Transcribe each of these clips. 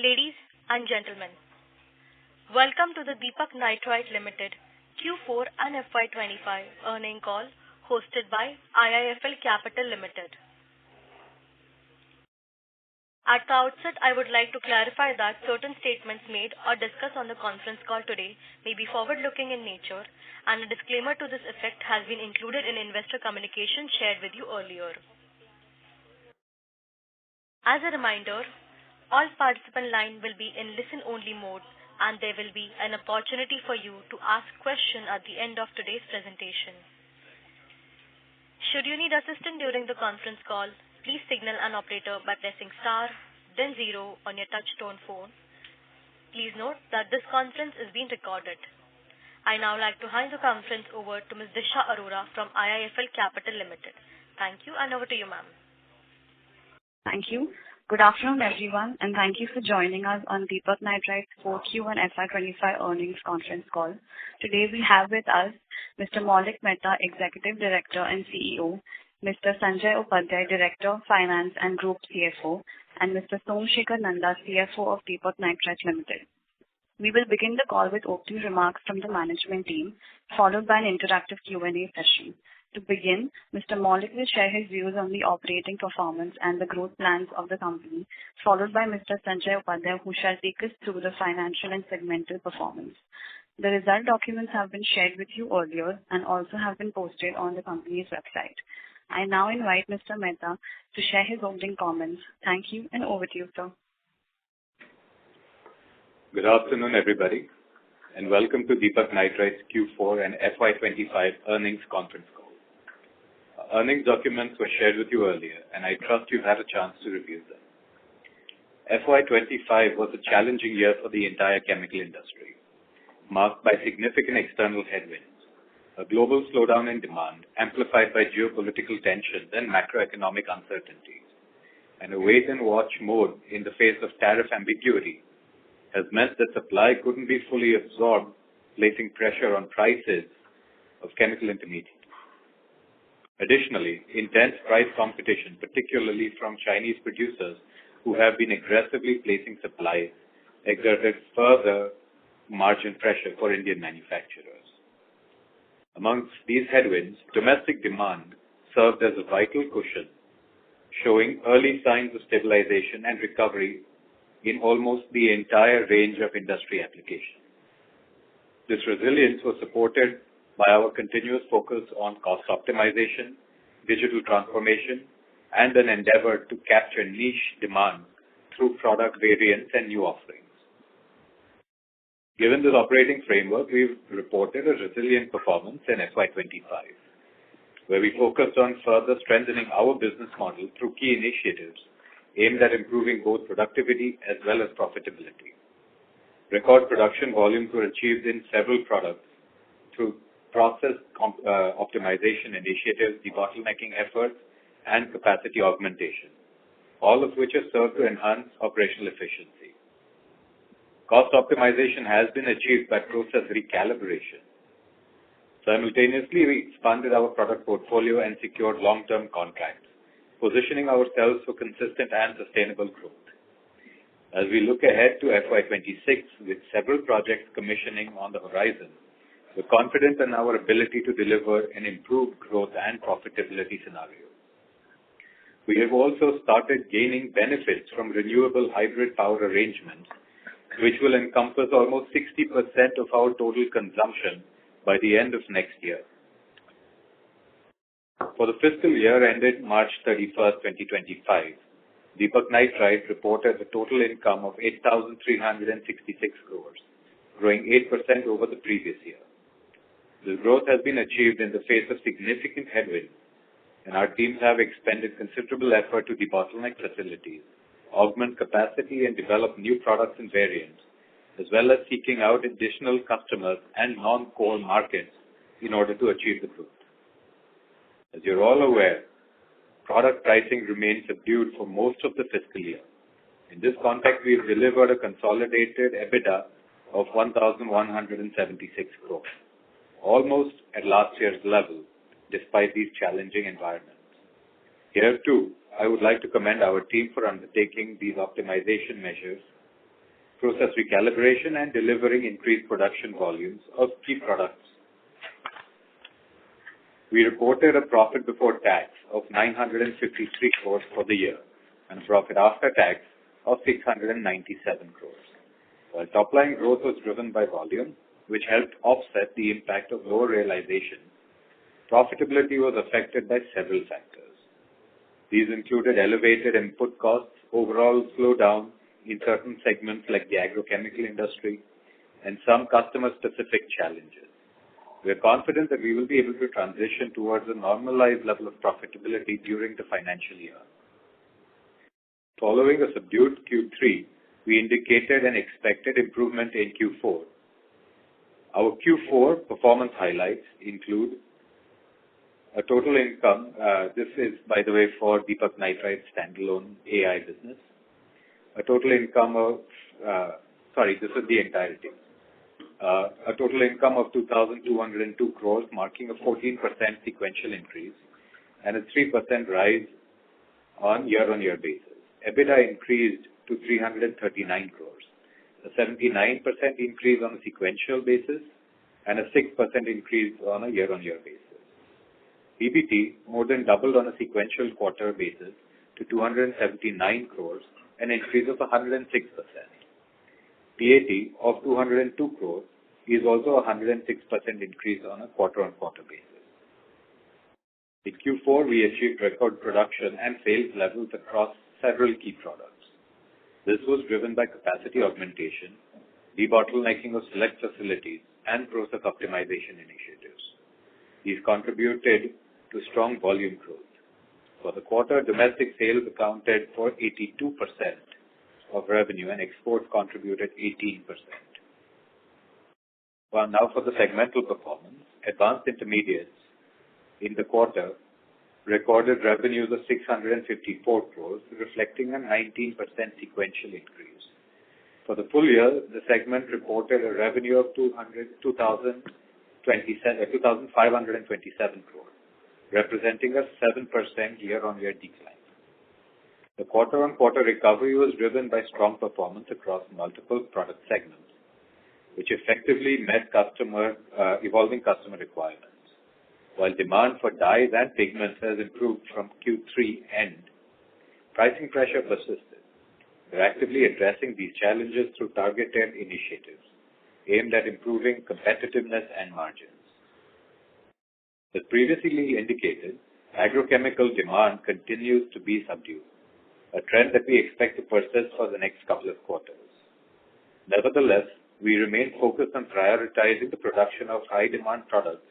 Ladies and gentlemen, welcome to the Deepak Nitrite Limited Q4 and FY25 earnings call hosted by IIFL Capital Limited. At the outset, I would like to clarify that certain statements made or discussed on the conference call today may be forward-looking in nature, and a disclaimer to this effect has been included in investor communication shared with you earlier. As a reminder, all participant line will be in listen-only mode, and there will be an opportunity for you to ask questions at the end of today's presentation. Should you need assistance during the conference call, please signal an operator by pressing star, then 0 on your touch-tone phone. Please note that this conference is being recorded. I now like to hand the conference over to Ms. Disha Arora from IIFL Capital Limited. Thank you, and over to you, ma'am. Thank you. Good afternoon, everyone, and thank you for joining us on Deepak Nitrite's 4Q and FY25 earnings conference call. Today we have with us Mr. Maulik Mehta, Executive Director and CEO, Mr. Sanjay Upadhyay, Director of Finance and Group CFO, and Mr. Somsekhar Nanda, CFO of Deepak Nitrite Limited. We will begin the call with opening remarks from the management team, followed by an interactive Q&A session. To begin, Mr. Maulik will share his views on the operating performance and the growth plans of the company, followed by Mr. Sanjay Upadhyay, who shall take us through the financial and segmental performance. The result documents have been shared with you earlier and also have been posted on the company's website. I now invite Mr. Mehta to share his opening comments. Thank you, and over to you, sir. Good afternoon, everybody, and welcome to Deepak Nitrite's Q4 and FY25 earnings conference call. Earnings documents were shared with you earlier, and I trust you've had a chance to review them. FY25 was a challenging year for the entire chemical industry, marked by significant external headwinds, a global slowdown in demand amplified by geopolitical tensions and macroeconomic uncertainties, and a wait-and-watch mode in the face of tariff ambiguity has meant that supply couldn't be fully absorbed, placing pressure on prices of chemical intermediates. Additionally, intense price competition, particularly from Chinese producers who have been aggressively placing supplies, exerted further margin pressure for Indian manufacturers. Amongst these headwinds, domestic demand served as a vital cushion, showing early signs of stabilization and recovery in almost the entire range of industry applications. This resilience was supported by our continuous focus on cost optimization, digital transformation, and an endeavor to capture niche demand through product variants and new offerings. Given this operating framework, we've reported a resilient performance in FY25, where we focused on further strengthening our business model through key initiatives aimed at improving both productivity as well as profitability. Record production volumes were achieved in several products through process optimization initiatives, debottlenecking efforts, and capacity augmentation, all of which are served to enhance operational efficiency. Cost optimization has been achieved by process recalibration. Simultaneously, we expanded our product portfolio and secured long-term contracts, positioning ourselves for consistent and sustainable growth. As we look ahead to FY26 with several projects commissioning on the horizon, we're confident in our ability to deliver an improved growth and profitability scenario. We have also started gaining benefits from renewable hybrid power arrangements, which will encompass almost 60% of our total consumption by the end of next year. For the fiscal year ended March 31st, 2025, Deepak Nitrite reported a total income of 8,366 crores, growing 8% over the previous year. This growth has been achieved in the face of significant headwinds, and our teams have expended considerable effort to debottleneck facilities, augment capacity, and develop new products and variants, as well as seeking out additional customers and non-core markets in order to achieve the growth. As you're all aware, product pricing remained subdued for most of the fiscal year. In this context, we've delivered a consolidated EBITDA of 1,176 crores, almost at last year's level, despite these challenging environments. Here too, I would like to commend our team for undertaking these optimization measures process recalibration, and delivering increased production volumes of key products. We reported a profit before tax of 953 crores for the year and a profit after tax of 697 crores. While top-line growth was driven by volume, which helped offset the impact of lower realization, profitability was affected by several factors. These included elevated input costs, overall slowdown in certain segments like the agrochemical industry, and some customer-specific challenges. We are confident that we will be able to transition towards a normalized level of profitability during the financial year. Following a subdued Q3, we indicated an expected improvement in Q4. Our Q4 performance highlights include a total income, this is, by the way, for Deepak Nitrite standalone AI business, a total income of, this is the entirety. A total income of 2,202 crores, marking a 14% sequential increase and a 3% rise on year-on-year basis. EBITDA increased to 339 crores, a 79% increase on a sequential basis and a 6% increase on a year-on-year basis. PBT more than doubled on a sequential quarter basis to 279 crores, an increase of 106%. PAT of 202 crores is also a 106% increase on a quarter-on-quarter basis. In Q4, we achieved record production and sales levels across several key products. This was driven by capacity augmentation, debottlenecking of select facilities, and process optimization initiatives. These contributed to strong volume growth. For the quarter, domestic sales accounted for 82% of revenue and exports contributed 18%. Well, now for the segmental performance. Advanced intermediates in the quarter recorded revenues of 654 crores, reflecting a 19% sequential increase. For the full year, the segment reported a revenue of 2,527 crores, representing a 7% year-on-year decline. The quarter-on-quarter recovery was driven by strong performance across multiple product segments, which effectively met evolving customer requirements. While demand for dyes and pigments has improved from Q3 end, pricing pressure persisted. We're actively addressing these challenges through targeted initiatives aimed at improving competitiveness and margins. As previously indicated, agrochemical demand continues to be subdued, a trend that we expect to persist for the next couple of quarters. Nevertheless, we remain focused on prioritizing the production of high-demand products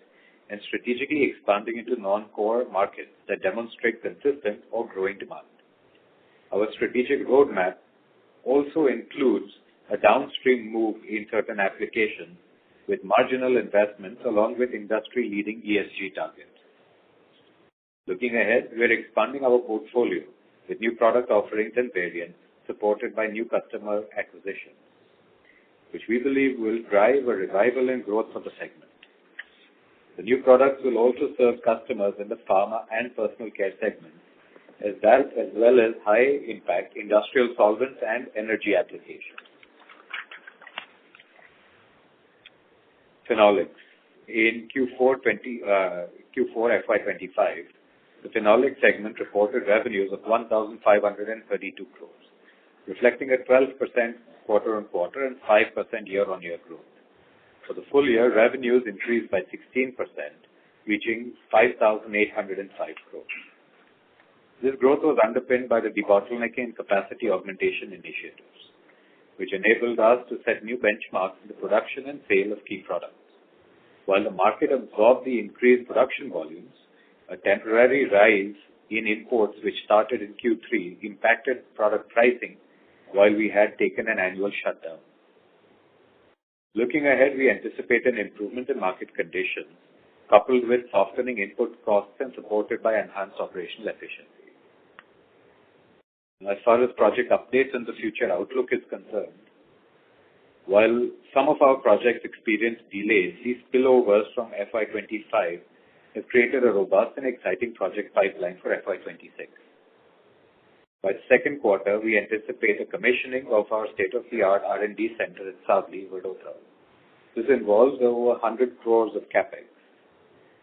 and strategically expanding into non-core markets that demonstrate consistent or growing demand. Our strategic roadmap also includes a downstream move in certain applications with marginal investments along with industry-leading ESG targets. Looking ahead, we are expanding our portfolio with new product offerings and variants supported by new customer acquisitions, which we believe will drive a revival in growth for the segment. The new products will also serve customers in the pharma and personal care segments, as well as high-impact industrial solvents and energy applications. Phenolics. In Q4FY25, the Phenolics segment reported revenues of 1,532 crores, reflecting a 12% quarter-on-quarter and 5% year-on-year growth. For the full year, revenues increased by 16%, reaching 5,805 crores. This growth was underpinned by the debottlenecking and capacity augmentation initiatives, which enabled us to set new benchmarks in the production and sale of key products. While the market absorbed the increased production volumes, a temporary rise in imports which started in Q3 impacted product pricing while we had taken an annual shutdown. Looking ahead, we anticipate an improvement in market conditions, coupled with softening input costs and supported by enhanced operational efficiency. As far as project updates and the future outlook is concerned, while some of our projects experienced delays, these spillovers from FY25 have created a robust and exciting project pipeline for FY26. By the second quarter, we anticipate a commissioning of our state-of-the-art R&D center at Savli, Vadodara. This involves over 100 crores of capex.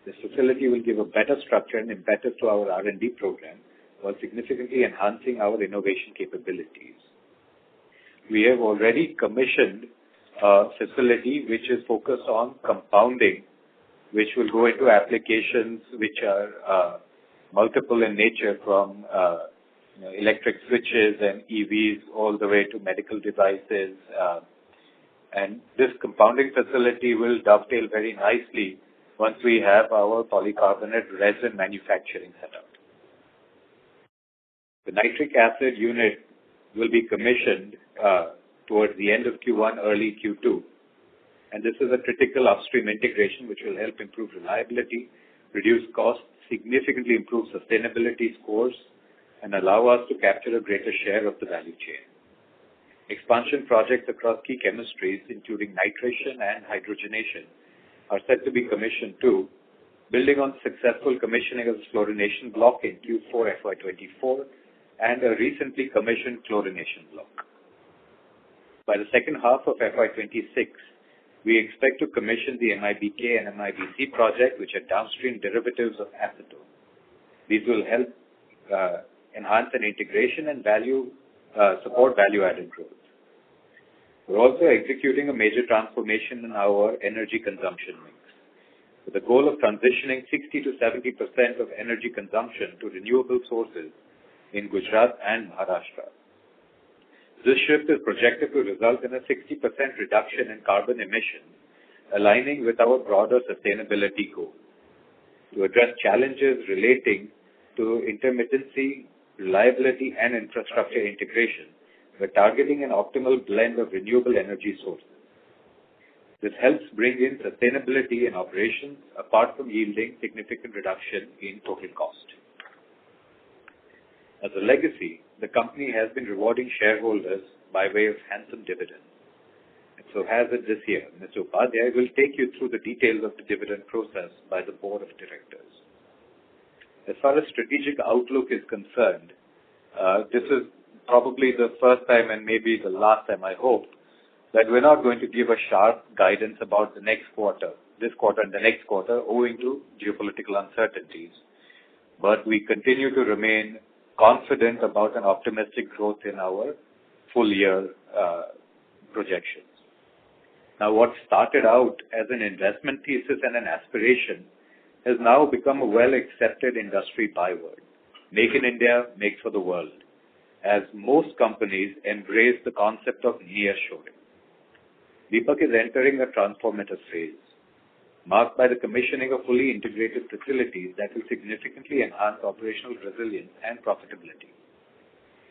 This facility will give a better structure and impetus to our R&D program while significantly enhancing our innovation capabilities. We have already commissioned a facility which is focused on compounding, which will go into applications which are multiple in nature, from electric switches and EVs all the way to medical devices. And this compounding facility will dovetail very nicely once we have our polycarbonate resin manufacturing set up. The nitric acid unit will be commissioned towards the end of Q1, early Q2. And this is a critical upstream integration which will help improve reliability, reduce costs, significantly improve sustainability scores, and allow us to capture a greater share of the value chain. Expansion projects across key chemistries, including nitration and hydrogenation, are set to be commissioned too, building on successful commissioning of the fluorination block in Q4FY24 and a recently commissioned chlorination block. By the second half of FY26, we expect to commission the MIBK and MIBC project, which are downstream derivatives of acetone. These will help enhance an integration and support value-added growth. We're also executing a major transformation in our energy consumption mix, with the goal of transitioning 60 to 70% of energy consumption to renewable sources in Gujarat and Maharashtra. This shift is projected to result in a 60% reduction in carbon emissions, aligning with our broader sustainability goal. To address challenges relating to intermittency, reliability, and infrastructure integration, we're targeting an optimal blend of renewable energy sources. This helps bring in sustainability in operations, apart from yielding significant reduction in total cost. As a legacy, the company has been rewarding shareholders by way of handsome dividends. And so has it this year. Mr. Upadhyay will take you through the details of the dividend process by the board of directors. As far as strategic outlook is concerned, this is probably the first time and maybe the last time, I hope, that we're not going to give a sharp guidance about the next quarter, this quarter and the next quarter, owing to geopolitical uncertainties. But we continue to remain confident about an optimistic growth in our full year projections. Now, what started out as an investment thesis and an aspiration has now become a well-accepted industry byword. Make in India, make for the world, as most companies embrace the concept of nearshoring. Deepak is entering a transformative phase, marked by the commissioning of fully integrated facilities that will significantly enhance operational resilience and profitability.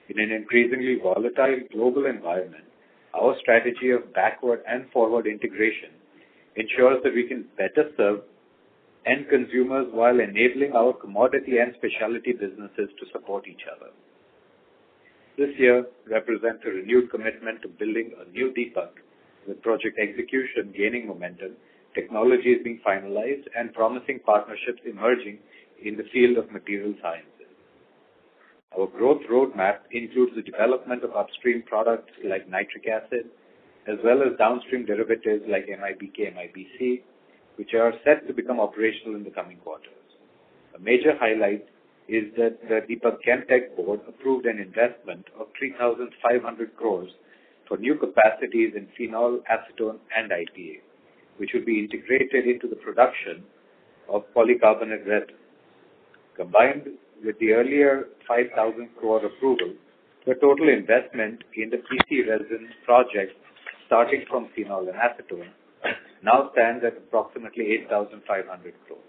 In an increasingly volatile global environment, our strategy of backward and forward integration ensures that we can better serve end consumers while enabling our commodity and specialty businesses to support each other. This year represents a renewed commitment to building a new Deepak, with project execution gaining momentum, technology is being finalized, and promising partnerships emerging in the field of material sciences. Our growth roadmap includes the development of upstream products like nitric acid, as well as downstream derivatives like MIBK, MIBC, which are set to become operational in the coming quarters. A major highlight is that the Deepak Chemtech board approved an investment of 3,500 crores for new capacities in phenol, acetone, and IPA, which will be integrated into the production of polycarbonate resin. Combined with the earlier 5,000 crore approval, the total investment in the PC resin project, starting from phenol and acetone, now stands at approximately 8,500 crores.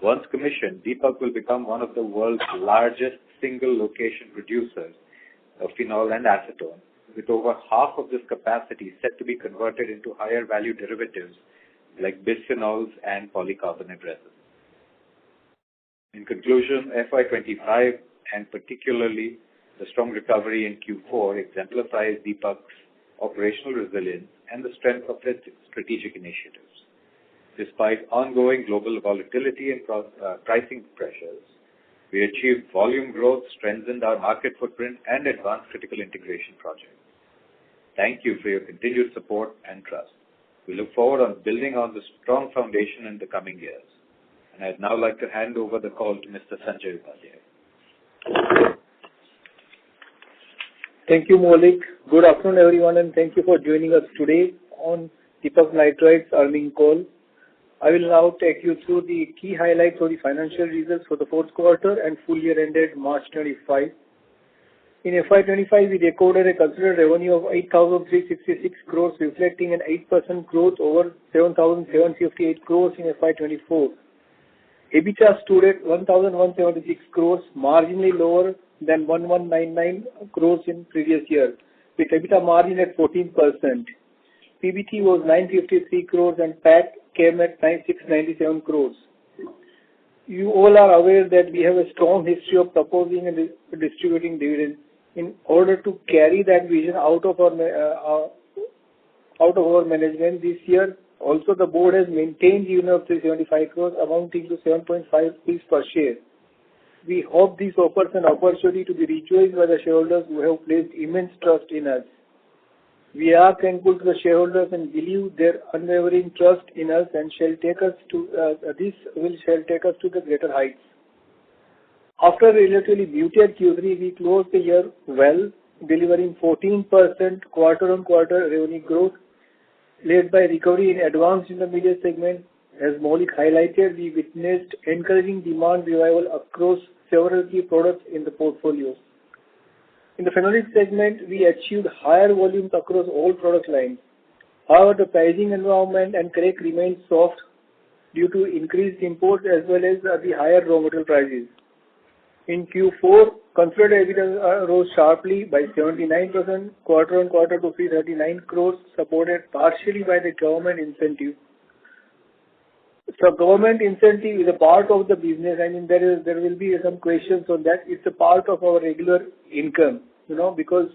Once commissioned, Deepak will become one of the world's largest single-location producers of phenol and acetone, with over half of this capacity set to be converted into higher-value derivatives like bisphenols and polycarbonate resin. In conclusion, FY25, and particularly the strong recovery in Q4, exemplifies Deepak's operational resilience and the strength of its strategic initiatives. Despite ongoing global volatility and pricing pressures, We achieved volume growth, strengthened our market footprint, and advanced critical integration projects. Thank you for your continued support and trust. We look forward on building on the strong foundation in the coming years. And I'd now like to hand over the call to Mr. Sanjay Upadhyay. Thank you, Maulik. Good afternoon, everyone, and thank you for joining us today on Deepak Nitrite's earnings call. I will now take you through the key highlights of the financial results for the fourth quarter and full year ended March 25. In FY25, we recorded a considered revenue of 8,366 crores, reflecting an 8% growth over 7,758 crores in FY24. EBITDA stood at 1,176 crores, marginally lower than 1,199 crores in previous year, with EBITDA margin at 14%. PBT was 953 crores and PAT came at 697 crores. You all are aware that we have a strong history of proposing and distributing dividends. In order to carry that vision out of our management this year, also the board has maintained dividend of 375 crores, amounting to 7.5 rupees per share. We hope this offers an opportunity to be rejoiced by the shareholders who have placed immense trust in us. We are thankful to the shareholders and believe their unwavering trust in us and shall take us to the greater heights. After a relatively muted Q3, we closed the year well, delivering 14% quarter-on-quarter revenue growth, led by recovery in advanced intermediate segment. As Maulik highlighted, we witnessed encouraging demand revival across several key products in the portfolio. In the phenolics segment, we achieved higher volumes across all product lines. However, the pricing environment and crack remained soft due to increased imports as well as the higher raw material prices. In Q4, consolidated EBITDA rose sharply by 79% quarter-on-quarter to 339 crores, supported partially by the government incentive. So government incentive is a part of the business. I mean, there will be some questions on that. It's a part of our regular income, because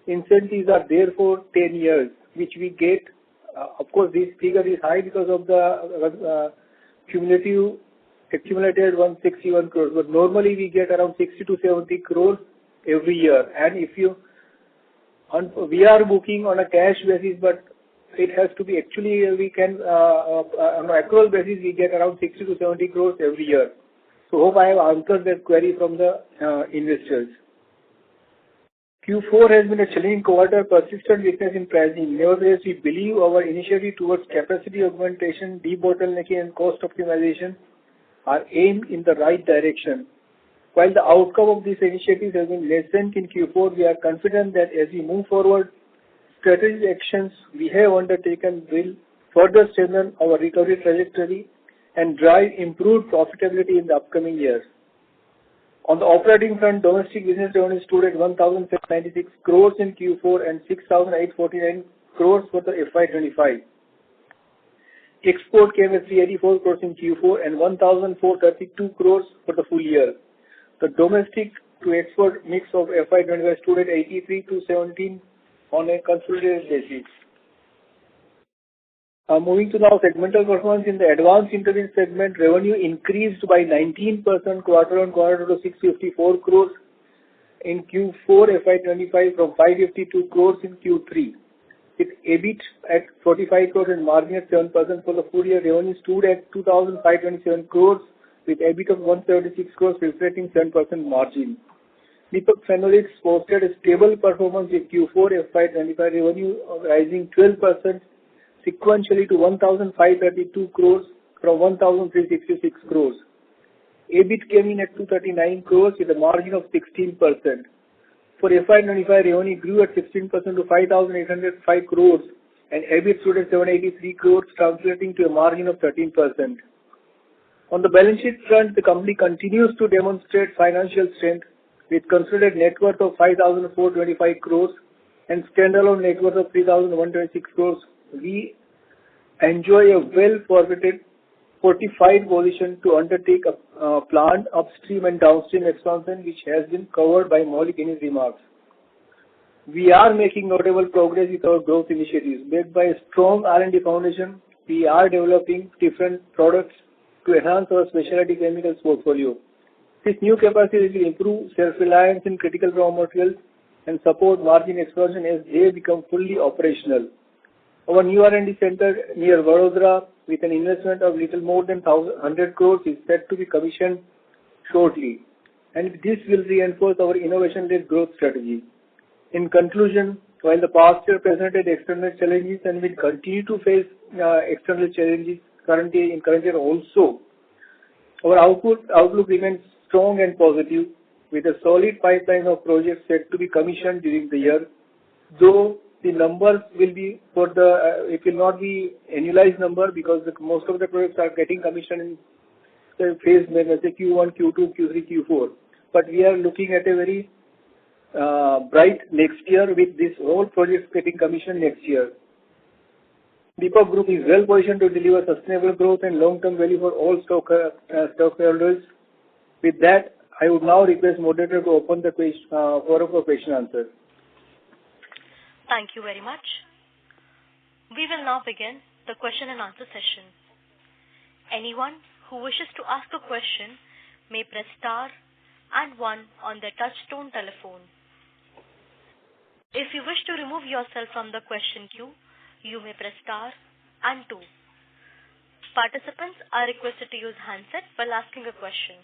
incentives are there for 10 years, which we get. Of course, this figure is high because of the accumulated 161 crores. But normally we get around 60 to 70 crores every year. And we are booking on a cash basis, but it has to be we can, on an accrual basis, we get around 60 to 70 crores every year. So hope I have answered that query from the investors. Q4 has been a challenging quarter, persistent weakness in pricing. Nevertheless, we believe our initiative towards capacity augmentation, debottlenecking and cost optimization are aimed in the right direction. While the outcome of these initiatives has been lessened in Q4, we are confident that as we move forward, strategic actions we have undertaken will further strengthen our recovery trajectory and drive improved profitability in the upcoming years. On the operating front, domestic business revenue stood at 1,796 crores in Q4 and 6,849 crores for the FY25. Export came at 384 crores in Q4 and 1,432 crores for the full year. The domestic to export mix of FY25 stood at 83 to 17 on a consolidated basis. Moving to now segmental performance in the advanced intermediate segment, revenue increased by 19% quarter-on-quarter to 654 crores in Q4 FY25 from 552 crores in Q3. With EBIT at 45 crores and margin at 7% for the full year, revenue stood at 2,527 crores with EBIT of 176 crores, reflecting 7% margin. Deepak Phenolics posted a stable performance with Q4 FY25 revenue rising 12% sequentially to 1,532 crores from 1,366 crores. EBIT came in at 239 crores with a margin of 16%. For FY25, revenue grew at 16% to 5,805 crores and EBIT stood at 783 crores, translating to a margin of 13%. On the balance sheet front, the company continues to demonstrate financial strength with consolidated net worth of 5,425 crores and standalone net worth of 3,126 crores. We enjoy a well-fortified position to undertake a planned upstream and downstream expansion, which has been covered by Maulik in his remarks. We are making notable progress with our growth initiatives. Backed by a strong R&D foundation, we are developing different products to enhance our specialty chemicals portfolio. This new capacity will improve self-reliance in critical raw materials and support margin expansion as they become fully operational. Our new R&D center near Vadodara, with an investment of little more than 100 crores, is set to be commissioned shortly, and this will reinforce our innovation-led growth strategy. In conclusion, while the past year presented external challenges and will continue to face external challenges current year also, our outlook remains strong and positive, with a solid pipeline of projects set to be commissioned during the year, though the numbers will be it will not be annualized number because most of the projects are getting commissioned in the phase, let's say Q1, Q2, Q3, Q4. But we are looking at a very bright next year with this whole projects getting commissioned next year. Deepak Group is well positioned to deliver sustainable growth and long-term value for all stockholders. With that, I would now request moderator to open the forum for question answer. Thank you very much. We will now begin the question and answer session. Anyone who wishes to ask a question may press star and 1 on their touch-tone telephone. If you wish to remove yourself from the question queue, you may press star and 2. Participants are requested to use handset while asking a question.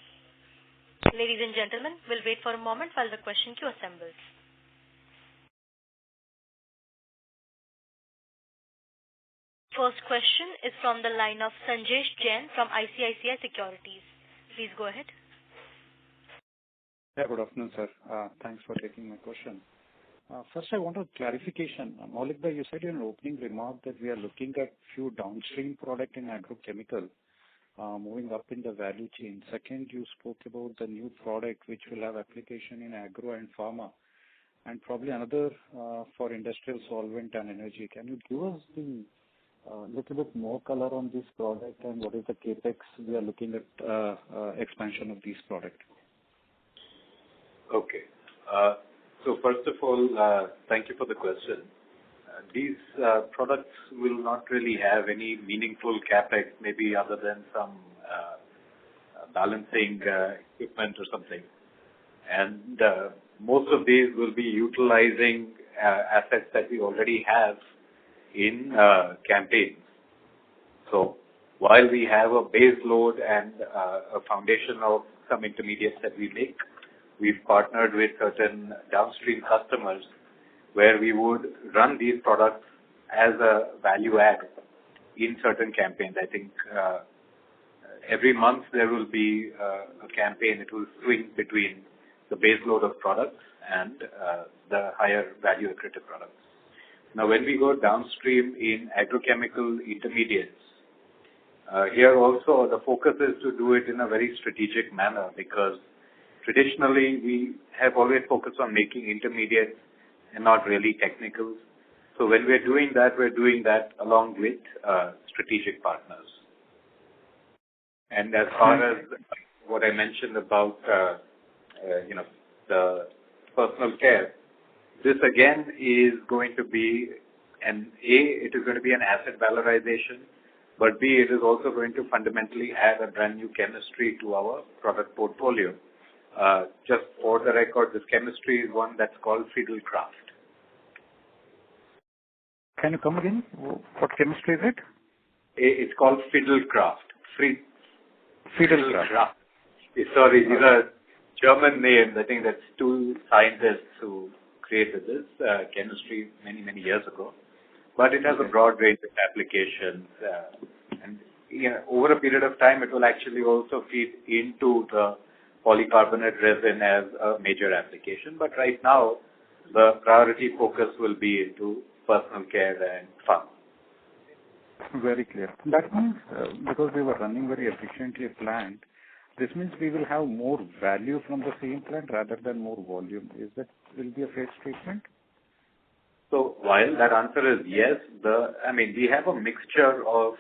Ladies and gentlemen, we'll wait for a moment while the question queue assembles. First question is from the line of Sanjesh Jain from ICICI Securities. Please go ahead. Yeah, good afternoon, sir. Thanks for taking my question. First, I want a clarification. Maulik bhai, you said in an opening remark that we are looking at few downstream product in agrochemical, moving up in the value chain. Second, you spoke about the new product which will have application in agro and pharma, and probably another for industrial solvent and energy. Can you give us the little bit more color on this product and what is the capex we are looking at expansion of these products? Okay. So first of all, thank you for the question. These products will not really have any meaningful capex, maybe other than some balancing equipment or something. And most of these will be utilizing assets that we already have in campaigns. So while we have a base load and a foundation of some intermediates that we make, we've partnered with certain downstream customers where we would run these products as a value add in certain campaigns. I think every month there will be a campaign. It will swing between the base load of products and the higher value accretive products. Now, when we go downstream in agrochemical intermediates, here also the focus is to do it in a very strategic manner because traditionally we have always focused on making intermediates and not really technicals. So when we're doing that along with strategic partners. And as far as what I mentioned about, the personal care, this again is going to be it is going to be an asset valorization, but B, it is also going to fundamentally add a brand new chemistry to our product portfolio. Just for the record, this chemistry is one that's called Fiddlecraft. Can you come again? What chemistry is it? It's called Fiddlecraft. Fiddlecraft. Sorry, these are German names. I think that's two scientists who created this chemistry many years ago. But it has a broad range of applications. And over a period of time, it will actually also feed into the polycarbonate resin as a major application. But right now, the priority focus will be into personal care and pharma. Very clear. That means because we were running very efficiently a plant, this means we will have more value from the same plant rather than more volume. Is that will be a fair statement? So while that answer is yes, we have a mixture of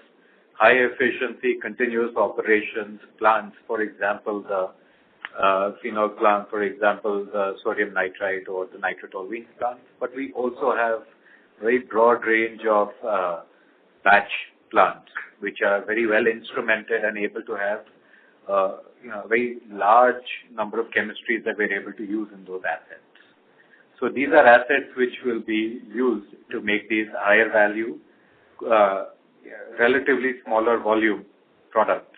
high efficiency, continuous operations plants. For example, the phenol plant, for example, the sodium nitrite or the nitrotoluene plants. But we also have a very broad range of batch plants, which are very well instrumented and able to have a very large number of chemistries that we're able to use in those assets. So these are assets which will be used to make these higher value, relatively smaller volume products.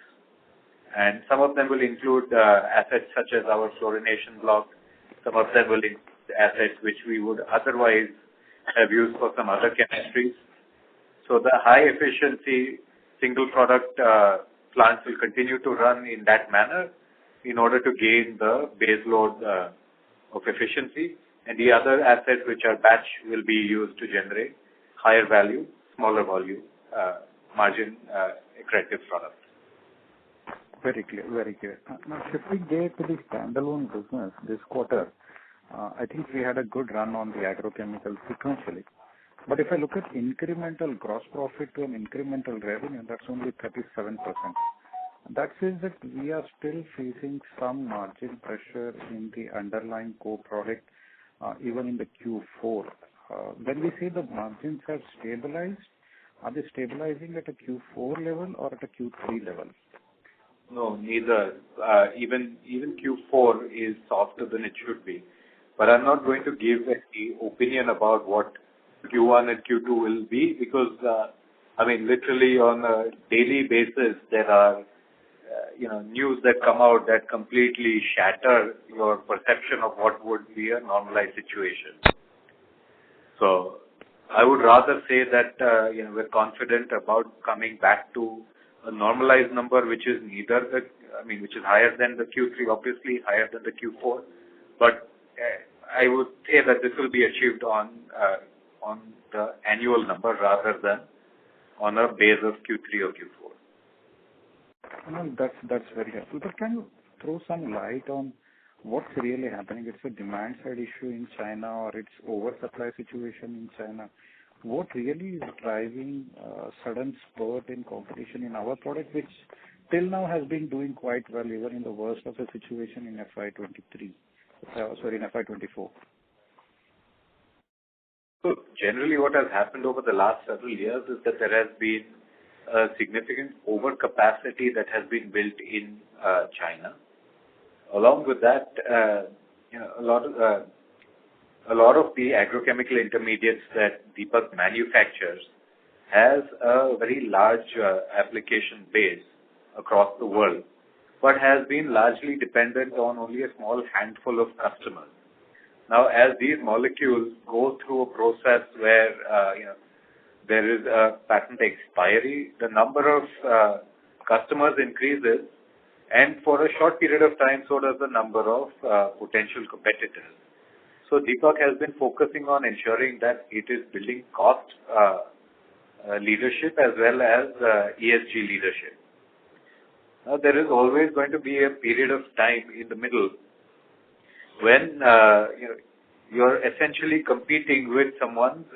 And some of them will include assets such as our fluorination block. Some of them will include assets which we would otherwise have used for some other chemistries. So the high efficiency single product plants will continue to run in that manner in order to gain the base load of efficiency. And the other assets which are batch will be used to generate higher value, smaller volume, margin accretive products. Very clear, very clear. Now, shifting there to the standalone business this quarter, I think we had a good run on the agrochemicals sequentially. But if I look at incremental gross profit to an incremental revenue, that's only 37%. That says that we are still facing some margin pressure in the underlying core product, even in the Q4. When we say the margins have stabilized, are they stabilizing at a Q4 level or at a Q3 level? No, neither. Even Q4 is softer than it should be. But I'm not going to give any opinion about what Q1 and Q2 will be because, literally on a daily basis, there are, news that come out that completely shatter your perception of what would be a normalized situation. So I would rather say that, we're confident about coming back to a normalized number, which is which is higher than the Q3, obviously higher than the Q4. But I would say that this will be achieved on the annual number rather than on a base of Q3 or Q4. That's very helpful. But can you throw some light on what's really happening? It's a demand side issue in China or it's oversupply situation in China. What really is driving sudden spurt in competition in our product, which till now has been doing quite well even in the worst of the situation in FY23? In FY24. So generally what has happened over the last several years is that there has been a significant overcapacity that has been built in China. Along with that, a lot of the agrochemical intermediates that Deepak manufactures has a very large application base across the world, but has been largely dependent on only a small handful of customers. Now, as these molecules go through a process where there is a patent expiry, the number of customers increases, and for a short period of time, so does the number of potential competitors. So Deepak has been focusing on ensuring that it is building cost leadership as well as ESG leadership. Now, there is always going to be a period of time in the middle when you're essentially competing with someone's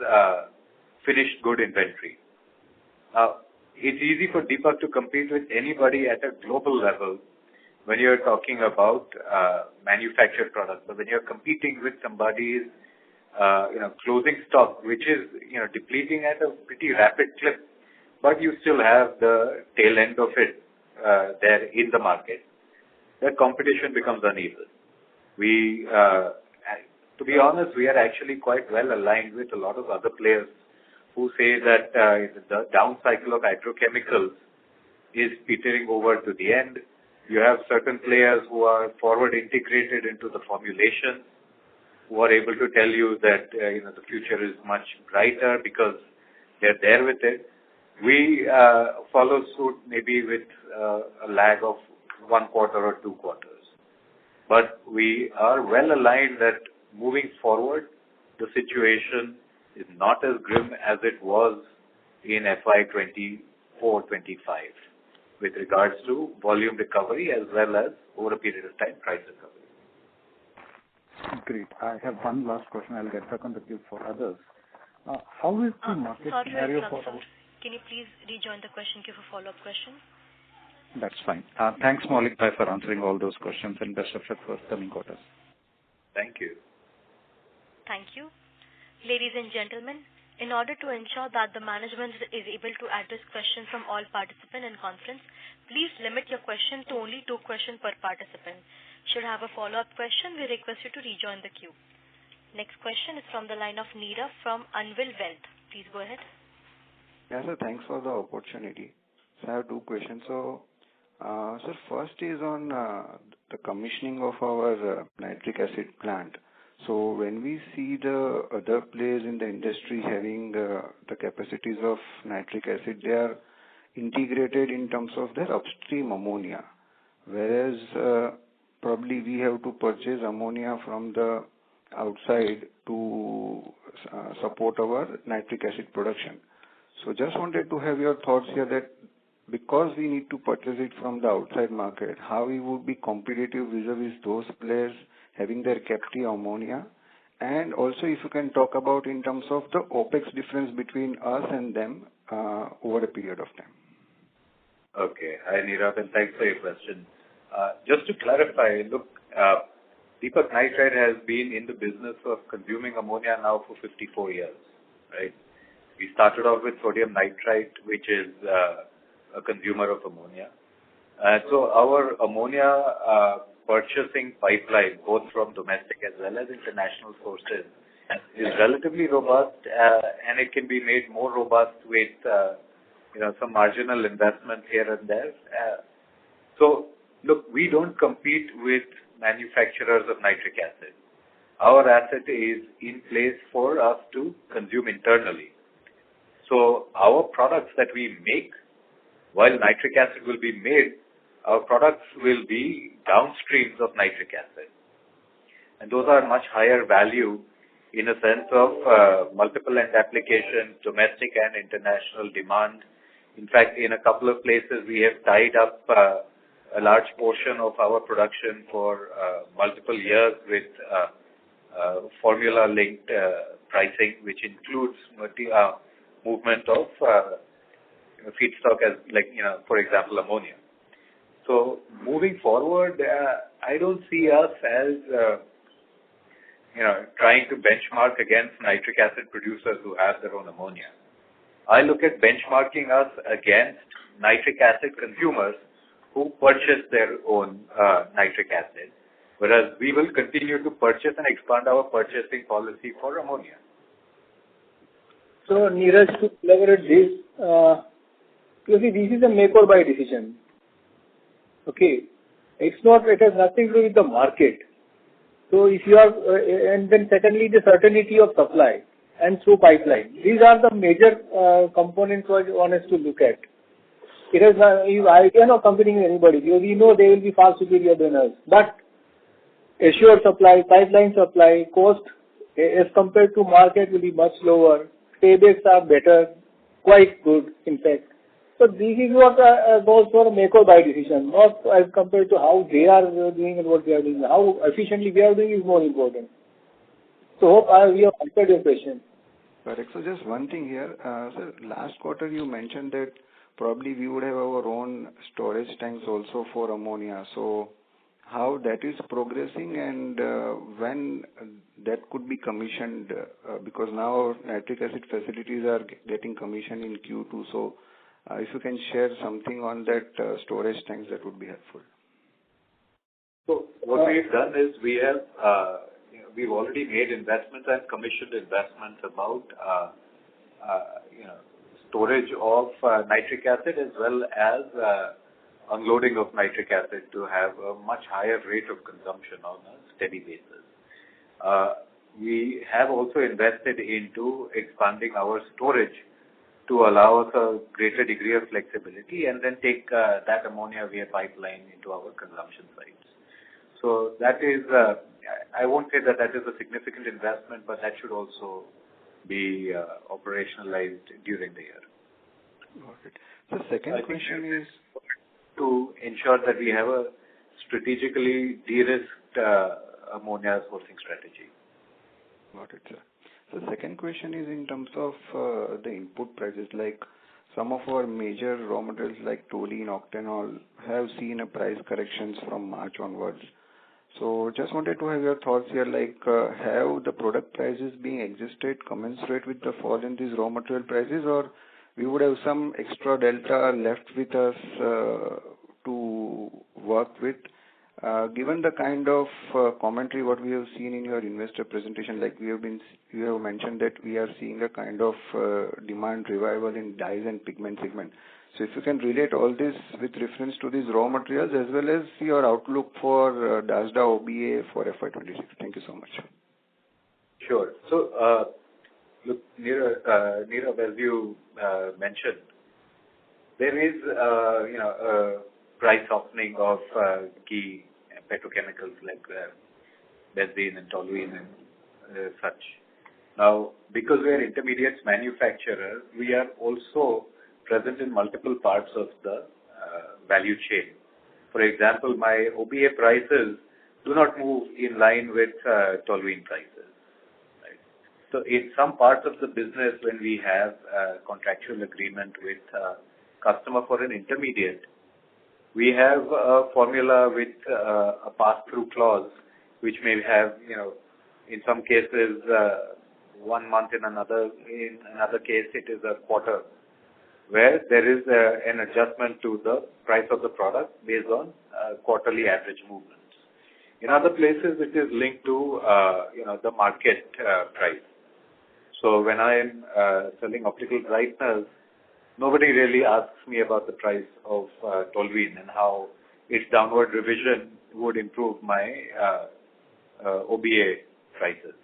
finished good inventory. Now, it's easy for Deepak to compete with anybody at a global level when you're talking about manufactured products. But when you're competing with somebody's closing stock, which is depleting at a pretty rapid clip, but you still have the tail end of it there in the market, that competition becomes uneven. To be honest, we are actually quite well aligned with a lot of other players who say that the down cycle of agrochemicals is petering over to the end. You have certain players who are forward integrated into the formulation, who are able to tell you that the future is much brighter because they're there with it. We follow suit maybe with a lag of 1 quarter or 2 quarters. But we are well aligned that moving forward, the situation is not as grim as it was in FY24-25 with regards to volume recovery as well as over a period of time price recovery. Great. I have one last question. I'll get back on the queue for others. How is the market scenario for... Can you please rejoin the question queue for follow-up question? That's fine. Thanks, Maulik Bhai, for answering all those questions and best of luck for coming quarters. Thank you. Thank you. Ladies and gentlemen, In order to ensure that the management is able to address questions from all participants in conference, please limit your question to only 2 questions per participant. Should have a follow-up question, we request you to rejoin the queue. Next question is from the line of Neera from Anvil Wealth. Please go ahead. Yeah, sir. Thanks for the opportunity. So I have 2 questions. So, sir, first is on the commissioning of our nitric acid plant. So when we see the other players in the industry having the capacities of nitric acid, they are integrated in terms of their upstream ammonia, whereas probably we have to purchase ammonia from the outside to support our nitric acid production. So just wanted to have your thoughts here that because we need to purchase it from the outside market, how we would be competitive vis-a-vis those players having their captive ammonia, and also if you can talk about in terms of the OPEX difference between us and them over a period of time. Okay. Hi, Neerav, and thanks for your question. Just to clarify, look, Deepak Nitrite has been in the business of consuming ammonia now for 54 years, right? We started off with sodium nitrite, which is a consumer of ammonia. So our ammonia purchasing pipeline, both from domestic as well as international sources, is relatively robust, and it can be made more robust with some marginal investment here and there. So look, we don't compete with manufacturers of nitric acid. Our asset is in place for us to consume internally. So our products that we make, while nitric acid will be made, our products will be downstreams of nitric acid. And those are much higher value in a sense of multiple end applications, domestic and international demand. In fact, in a couple of places, we have tied up a large portion of our production for multiple years with formula-linked pricing, which includes movement of feedstock as for example, ammonia. So moving forward, I don't see us as trying to benchmark against nitric acid producers who have their own ammonia. I look at benchmarking us against nitric acid consumers who purchase their own nitric acid, whereas we will continue to purchase and expand our purchasing policy for ammonia. So, Neeraj, to elaborate this, you see, this is a make or buy decision. Okay, it has nothing to do with the market. So if you are, and then secondly, the certainty of supply and through pipeline. These are the major components one has to look at. It is I cannot competing with anybody because we know they will be far superior than us. But assured supply, pipeline supply, cost as compared to market will be much lower. Paybacks are better, quite good in fact. So this is what goes for a make or buy decision, not as compared to how they are doing and what they are doing. How efficiently we are doing is more important. So hope we have answered your question. Correct. So just one thing here. Sir, last quarter you mentioned that probably we would have our own storage tanks also for ammonia. So how that is progressing and when that could be commissioned, because now our nitric acid facilities are getting commissioned in Q2. So if you can share something on that storage tanks, that would be helpful. So what we've done is we've already made investments and commissioned investments about storage of nitric acid as well as unloading of nitric acid to have a much higher rate of consumption on a steady basis. We have also invested into expanding our storage to allow us a greater degree of flexibility and then take that ammonia via pipeline into our consumption sites. So that is, I won't say that is a significant investment, but that should also be operationalized during the year. Got it. The second question is to ensure that we have a strategically de-risked ammonia sourcing strategy. Got it, sir. The second question is in terms of the input prices, like some of our major raw materials like toluene, octanol have seen a price corrections from March onwards. So just wanted to have your thoughts here, like have the product prices being adjusted commensurate with the fall in these raw material prices, or we would have some extra delta left with us to work with? Given the kind of commentary what we have seen in your investor presentation, like you have mentioned that we are seeing a kind of demand revival in dyes and pigment segment. So if you can relate all this with reference to these raw materials as well as your outlook for DASDA OBA for FY26. Thank you so much. Sure. So, look, Nirav, as you mentioned, there is, a price softening of key petrochemicals like benzene and toluene and such. Now, because we are intermediates manufacturer, we are also present in multiple parts of the value chain. For example, my OBA prices do not move in line with toluene prices. Right? So in some parts of the business, when we have a contractual agreement with customer for an intermediate, we have a formula with a pass-through clause, which may have, in some cases 1 month, in another case it is a quarter, where there is an adjustment to the price of the product based on quarterly average movements. In other places, it is linked to, the market price. So when I am selling optical brighteners, nobody really asks me about the price of toluene and how its downward revision would improve my OBA prices.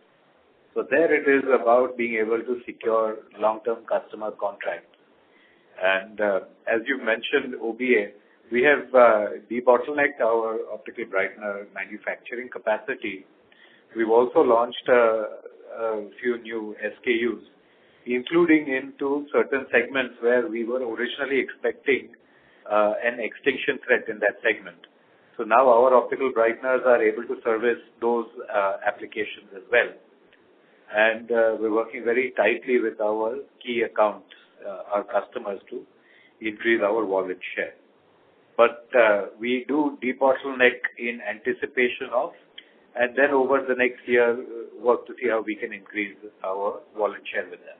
So there it is about being able to secure long-term customer contracts. And as you mentioned, OBA, we have debottlenecked our optical brightener manufacturing capacity. We've also launched a few new SKUs, including into certain segments where we were originally expecting an extinction threat in that segment. So now our optical brighteners are able to service those applications as well. And we're working very tightly with our key accounts, our customers, to increase our wallet share. But we do debottleneck in anticipation of, and then over the next year work to see how we can increase our wallet share with them.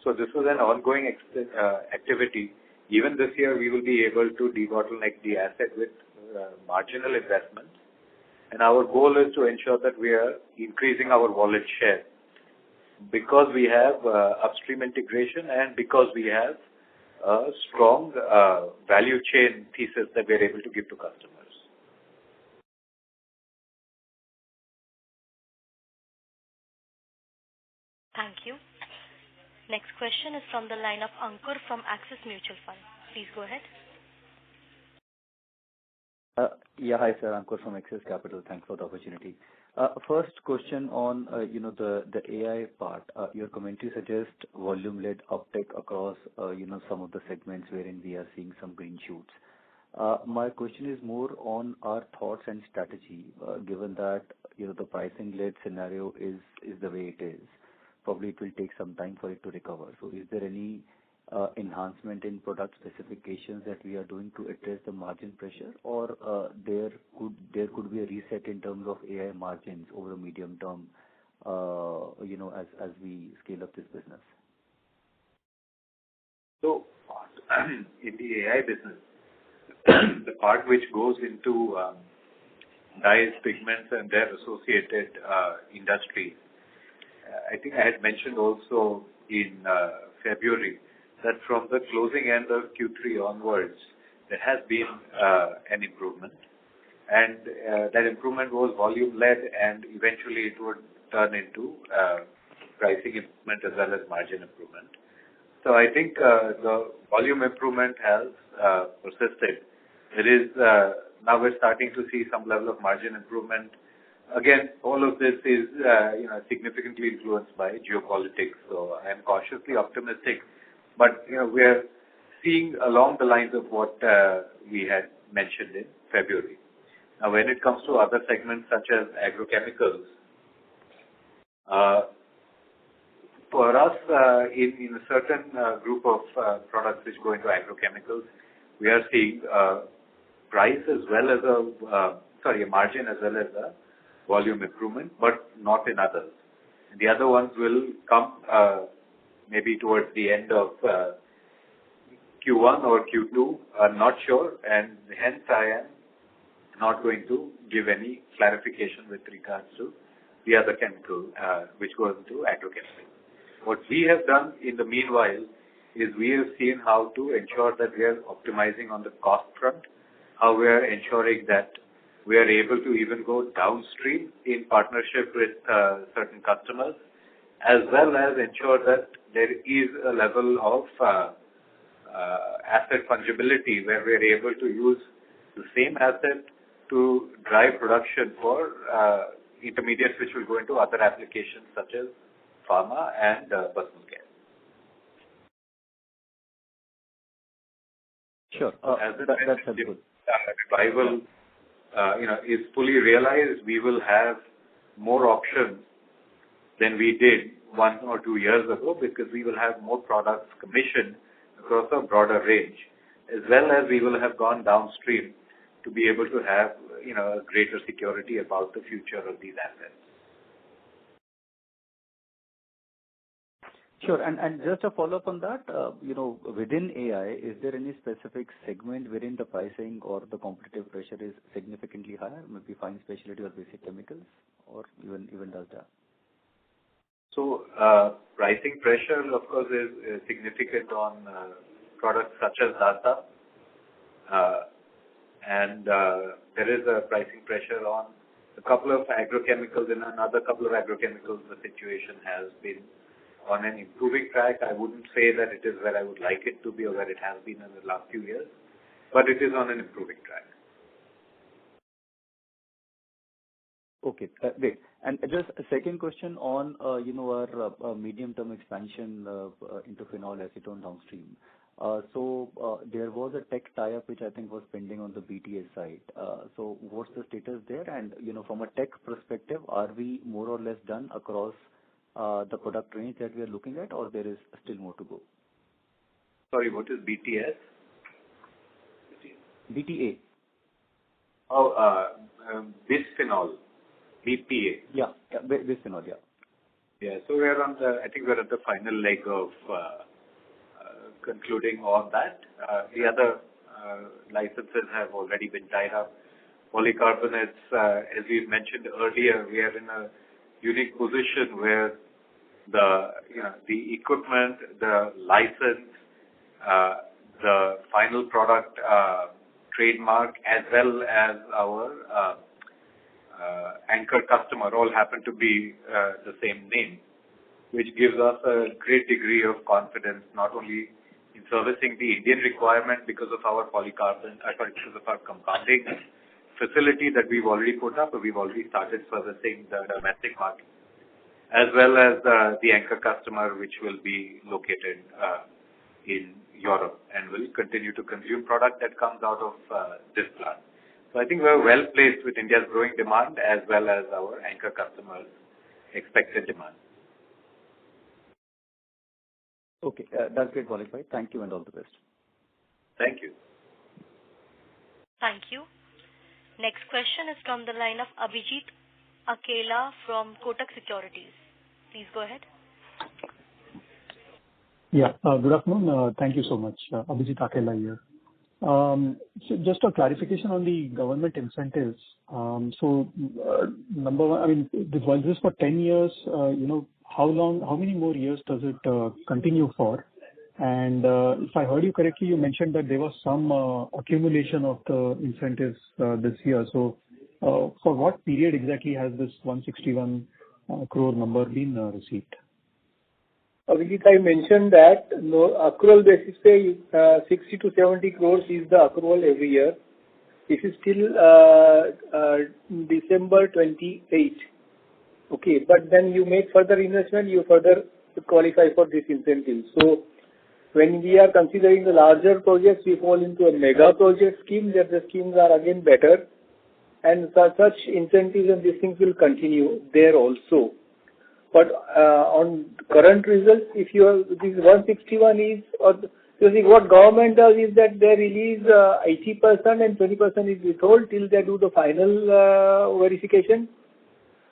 So this is an ongoing activity. Even this year we will be able to debottleneck the asset with marginal investments. And our goal is to ensure that we are increasing our wallet share, because we have upstream integration and because we have a strong value chain thesis that we are able to give to customers. Thank you. Next question is from the line of Ankur from Axis Mutual Fund. Please go ahead. Hi sir, Ankur from Axis Capital. Thanks for the opportunity. First question on the AI part. Your commentary suggests volume-led uptake across some of the segments wherein we are seeing some green shoots. My question is more on our thoughts and strategy, given that the pricing-led scenario is the way it is. Probably it will take some time for it to recover. So is there any enhancement in product specifications that we are doing to address the margin pressure, or there could be a reset in terms of AI margins over a medium term, as we scale up this business? So in the AI business, the part which goes into dyes, pigments, and their associated industries, I think I had mentioned also in February that from the closing end of Q3 onwards, there has been an improvement. And that improvement was volume-led, and eventually it would turn into pricing improvement as well as margin improvement. So I think the volume improvement has persisted. It is now we're starting to see some level of margin improvement. Again, all of this is significantly influenced by geopolitics. So I am cautiously optimistic, but we are seeing along the lines of what we had mentioned in February. Now, when it comes to other segments such as agrochemicals, for us, in a certain group of products which go into agrochemicals, we are seeing price as well as a a margin as well as a volume improvement, but not in others. And the other ones will come maybe towards the end of Q1 or Q2. I'm not sure, and hence I am not going to give any clarification with regards to the other chemical which goes into agrochemicals. What we have done in the meanwhile is we have seen how to ensure that we are optimizing on the cost front, how we are ensuring that we are able to even go downstream in partnership with certain customers, as well as ensure that there is a level of asset fungibility where we are able to use the same asset to drive production for intermediates which will go into other applications such as pharma and personal care. Sure. That's helpful. Revival, is fully realized, we will have more options than we did 1 or 2 years ago, because we will have more products commissioned across a broader range, as well as we will have gone downstream to be able to have, a greater security about the future of these assets. Sure. And just a follow-up on that, within AI, is there any specific segment wherein the pricing or the competitive pressure is significantly higher, maybe fine specialty or basic chemicals, or even does that? So, pricing pressure, of course, is significant on products such as data. And there is a pricing pressure on a couple of agrochemicals. In another couple of agrochemicals, the situation has been on an improving track. I wouldn't say that it is where I would like it to be or where it has been in the last few years, but it is on an improving track. Okay, great. And just a second question on, our medium-term expansion into phenol acetone downstream. So there was a tech tie-up which I think was pending on the BTA side. So what's the status there? And, from a tech perspective, are we more or less done across the product range that we are looking at, or there is still more to go? Sorry, what is BTS? BTA. Oh, bisphenol, BPA. Yeah, bisphenol, yeah. Yeah, so I think we're at the final leg of concluding on that. The other licenses have already been tied up. Polycarbonates, as we mentioned earlier, we are in a unique position where the equipment, the license, the final product trademark, as well as our anchor customer all happen to be the same name, which gives us a great degree of confidence, not only in servicing the Indian requirement because of our because of our compounding facility that we've already put up, but we've already started servicing the domestic market, as well as the anchor customer, which will be located in Europe and will continue to consume product that comes out of this plant. So I think we're well placed with India's growing demand as well as our anchor customers' expected demand. Okay, that's great, qualified. Thank you and all the best. Thank you. Thank you. Next question is from the line of Abhijit Akela from Kotak Securities. Please go ahead. Yeah, good afternoon. Thank you so much. Abhijit Akela here. So just a clarification on the government incentives. Number one, while this is for 10 years, how many more years does it continue for? And if I heard you correctly, you mentioned that there was some accumulation of the incentives this year. So for what period exactly has this 161 crore number been received? Abhijit, I mentioned that accrual basis pay 60 to 70 crores is the accrual every year. This is till December 28. Okay, but then you make further investment, you further qualify for this incentive. So when we are considering the larger projects, we fall into a mega project scheme, that the schemes are again better. And such incentives and these things will continue there also. But on current results, if you have this 161 is, or So see, what government does is that they release 80% and 20% is withheld till they do the final verification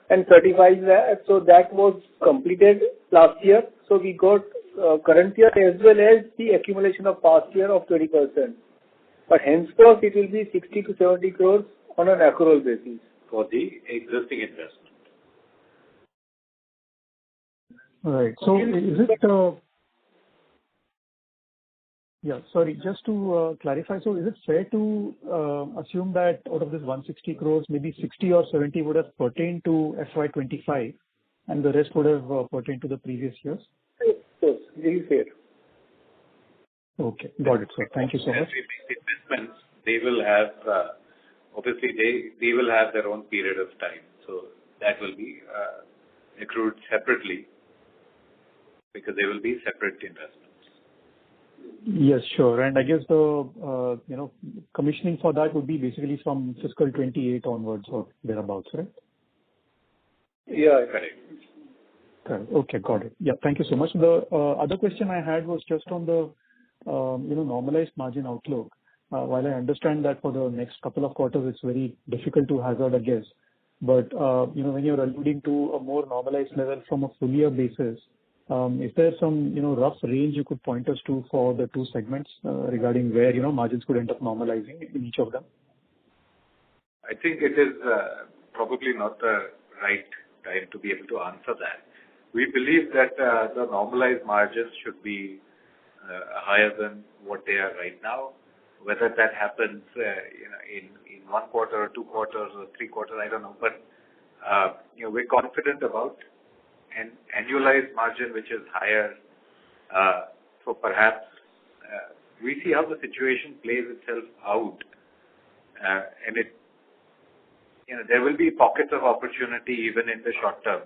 and certifies that. So that was completed last year. So we got current year as well as the accumulation of past year of 20%. But henceforth it will be 60 to 70 crores on an accrual basis. For the existing investment. Right. So is it... just to clarify, so is it fair to assume that out of this 160 crores, maybe 60 or 70 would have pertained to FY25 and the rest would have pertained to the previous years? Yes, very fair. Okay, got it, sir. Thank you so much. As we make investments, they will have, obviously they will have their own period of time. So that will be accrued separately because they will be separate investments. Yes, sure. And I guess the, commissioning for that would be basically from fiscal 28 onwards or thereabouts, right? Yeah, correct. Correct. Okay, got it. Yeah, thank you so much. The other question I had was just on the, normalized margin outlook. While I understand that for the next couple of quarters, it's very difficult to hazard a guess. But, when you're alluding to a more normalized level from a full year basis, is there some, rough range you could point us to for the two segments regarding where, margins could end up normalizing in each of them? I think it is probably not the right time to be able to answer that. We believe that the normalized margins should be higher than what they are right now. Whether that happens, in 1 quarter or 2 quarters or 3 quarters, I don't know. But, we're confident about an annualized margin which is higher. So perhaps we see how the situation plays itself out. And there will be pockets of opportunity even in the short term.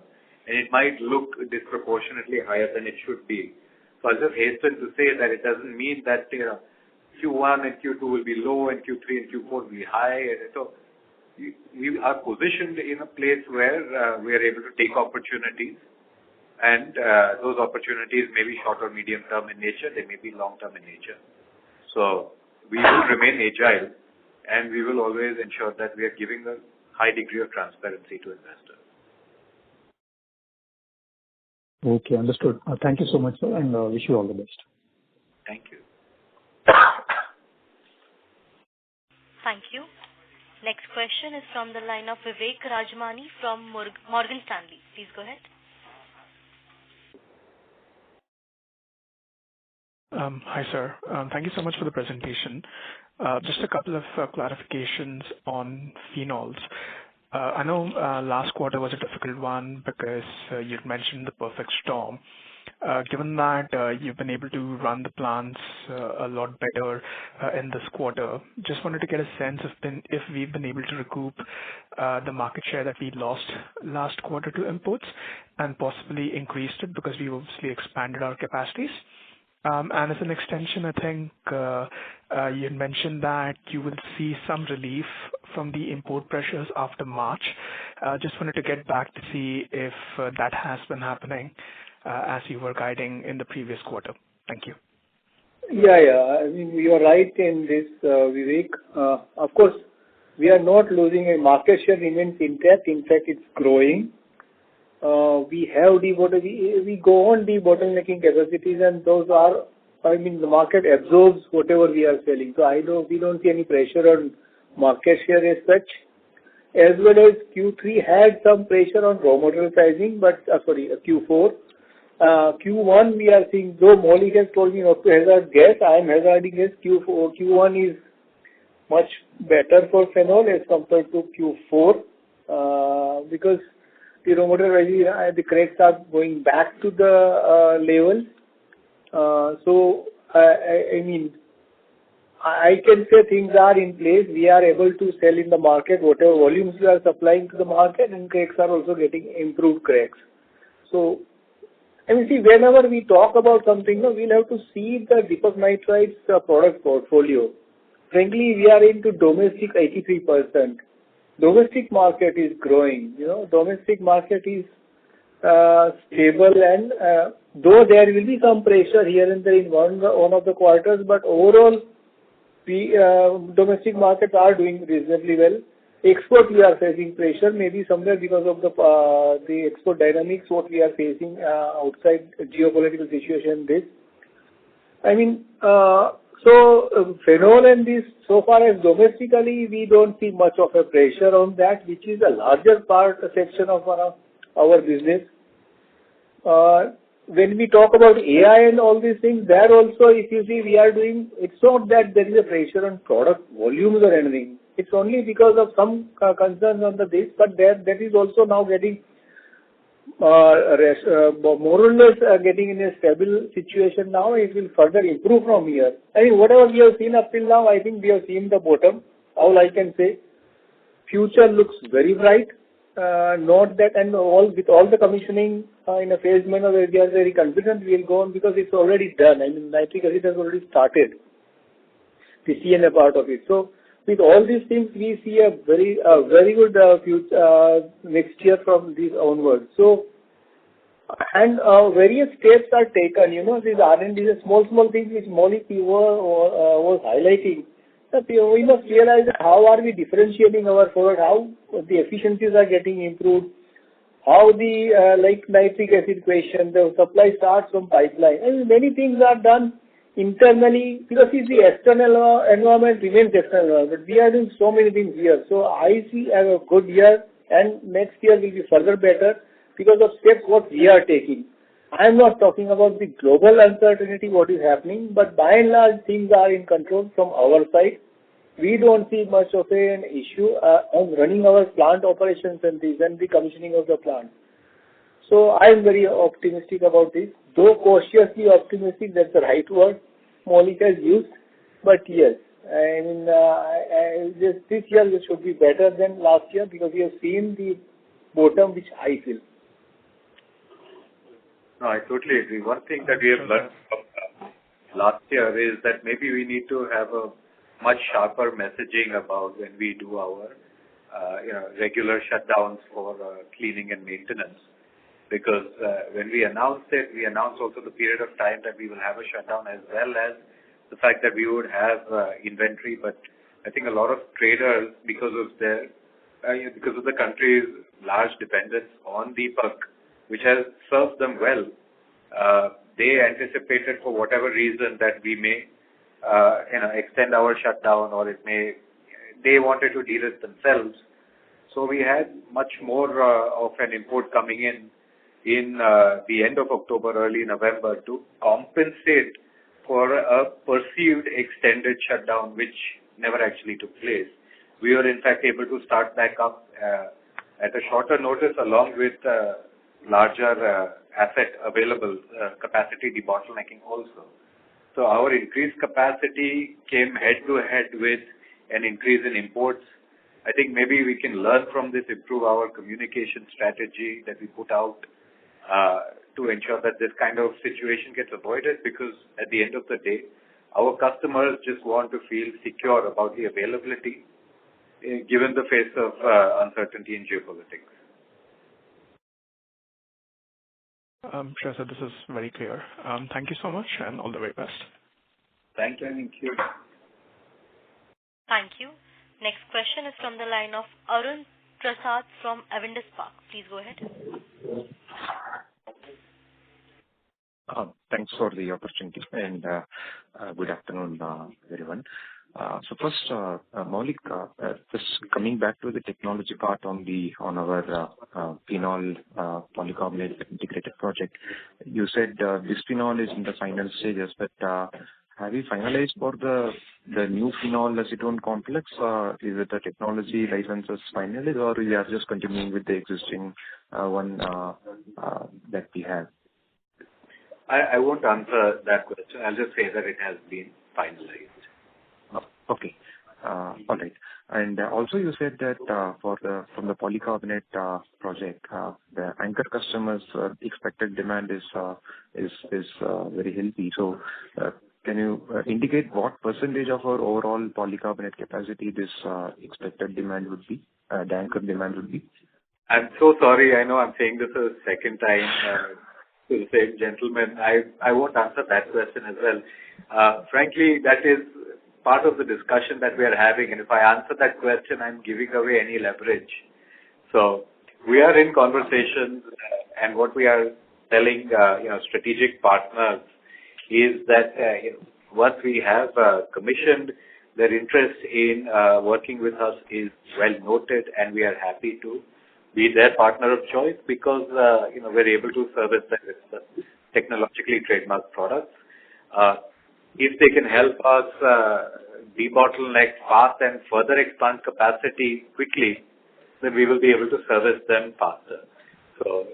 And it might look disproportionately higher than it should be. So I'll just hasten to say that it doesn't mean that, Q1 and Q2 will be low and Q3 and Q4 will be high. So we are positioned in a place where we are able to take opportunities. And those opportunities may be short or medium term in nature. They may be long term in nature. So we will remain agile and we will always ensure that we are giving a high degree of transparency to investors. Okay, understood. Thank you so much, sir, and wish you all the best. Thank you. Thank you. Next question is from the line of Vivek Rajmani from Morgan Stanley. Please go ahead. Hi, sir. Thank you so much for the presentation. Just a couple of clarifications on phenols. I know last quarter was a difficult one because you'd mentioned the perfect storm. Given that you've been able to run the plants a lot better in this quarter, just wanted to get a sense of if we've been able to recoup the market share that we lost last quarter to imports and possibly increased it because we obviously expanded our capacities. And as an extension, I think you had mentioned that you will see some relief from the import pressures after March. Just wanted to get back to see if that has been happening as you were guiding in the previous quarter. Thank you. Yeah. I mean, you are right in this, Vivek. Of course, we are not losing a market share remains intact. In fact, it's growing. We go on debottlenecking capacities, and those are, the market absorbs whatever we are selling. So we don't see any pressure on market share as such. As well as Q3 had some pressure on raw material pricing, but Q4. Q1 we are seeing, though Maulik has told me not to hazard guess, I am hazarding guess Q1 is much better for phenol as compared to Q4 because the raw material pricing, the cracks are going back to the level. I can say things are in place. We are able to sell in the market whatever volumes we are supplying to the market, and cracks are also getting improved cracks. So, see, whenever we talk about something, we'll have to see the Deepak Nitrite's product portfolio. Frankly, we are into domestic 83%. Domestic market is growing. Domestic market is stable, and though there will be some pressure here and there in one of the quarters, but overall, domestic markets are doing reasonably well. Export, we are facing pressure, maybe somewhere because of the export dynamics, what we are facing outside geopolitical situation. Phenol and this, so far as domestically, we don't see much of a pressure on that, which is a larger section of our business. When we talk about AI and all these things, there also, if you see, we are doing, it's not that there is a pressure on product volumes or anything. It's only because of some concerns on this, but that is also now getting more or less getting in a stable situation now. It will further improve from here. Whatever we have seen up till now, I think we have seen the bottom. All I can say, future looks very bright. Not that, and with all the commissioning in a phased manner, we are very confident we will go on because it's already done. Nitric acid has already started, the CNA part of it. So with all these things, we see a very good future next year from this onwards. So, and various steps are taken. These R&D, the small things which Maulik was highlighting. We must realize how are we differentiating our product, how the efficiencies are getting improved, how the like nitric acid question, the supply starts from pipeline. Many things are done internally because the external environment remains external, but we are doing so many things here. So I see as a good year, and next year will be further better because of steps what we are taking. I am not talking about the global uncertainty, what is happening, but by and large, things are in control from our side. We don't see much of an issue on running our plant operations and the commissioning of the plant. So I am very optimistic about this. Though cautiously optimistic, that's the right word Maulik has used. But yes, this year should be better than last year because we have seen the bottom, which I feel. No, I totally agree. One thing that we have learned from last year is that maybe we need to have a much sharper messaging about when we do our regular shutdowns for cleaning and maintenance. Because when we announced it, we announced also the period of time that we will have a shutdown as well as the fact that we would have inventory. But I think a lot of traders, because of the country's large dependence on Deepak, which has served them well, they anticipated for whatever reason that we may extend our shutdown, or they wanted to de-risk themselves. So we had much more of an import coming in the end of October, early November to compensate for a perceived extended shutdown, which never actually took place. We were in fact able to start back up at a shorter notice along with larger asset available capacity debottlenecking also. So our increased capacity came head to head with an increase in imports. I think maybe we can learn from this, improve our communication strategy that we put out to ensure that this kind of situation gets avoided, because at the end of the day, our customers just want to feel secure about the availability given the face of uncertainty in geopolitics. Sure, sir. This is very clear. Thank you so much and all the very best. Thank you. Thank you. Next question is from the line of Arun Prasad from Avendus Spark. Please go ahead. Thanks for the opportunity and good afternoon, everyone. So first, Maulik, just coming back to the technology part on our phenol polycarbonate integrated project. You said this phenol is in the final stages, but have you finalized for the new phenol acetone complex? Is it the technology licenses finalized, or we are just continuing with the existing one that we have? I won't answer that question. I'll just say that it has been finalized. Okay. All right. And also you said that from the polycarbonate project, the anchor customers' expected demand is very healthy. So can you indicate what percentage of our overall polycarbonate capacity this expected demand would be, the anchor demand would be? I'm so sorry. I know I'm saying this a second time to the same gentleman. I won't answer that question as well. Frankly, that is part of the discussion that we are having, and if I answer that question, I'm giving away any leverage. So we are in conversations, and what we are telling strategic partners is that once we have commissioned, their interest in working with us is well noted, and we are happy to be their partner of choice because we're able to service them with the technologically trademarked products. If they can help us debottleneck fast and further expand capacity quickly, then we will be able to service them faster. So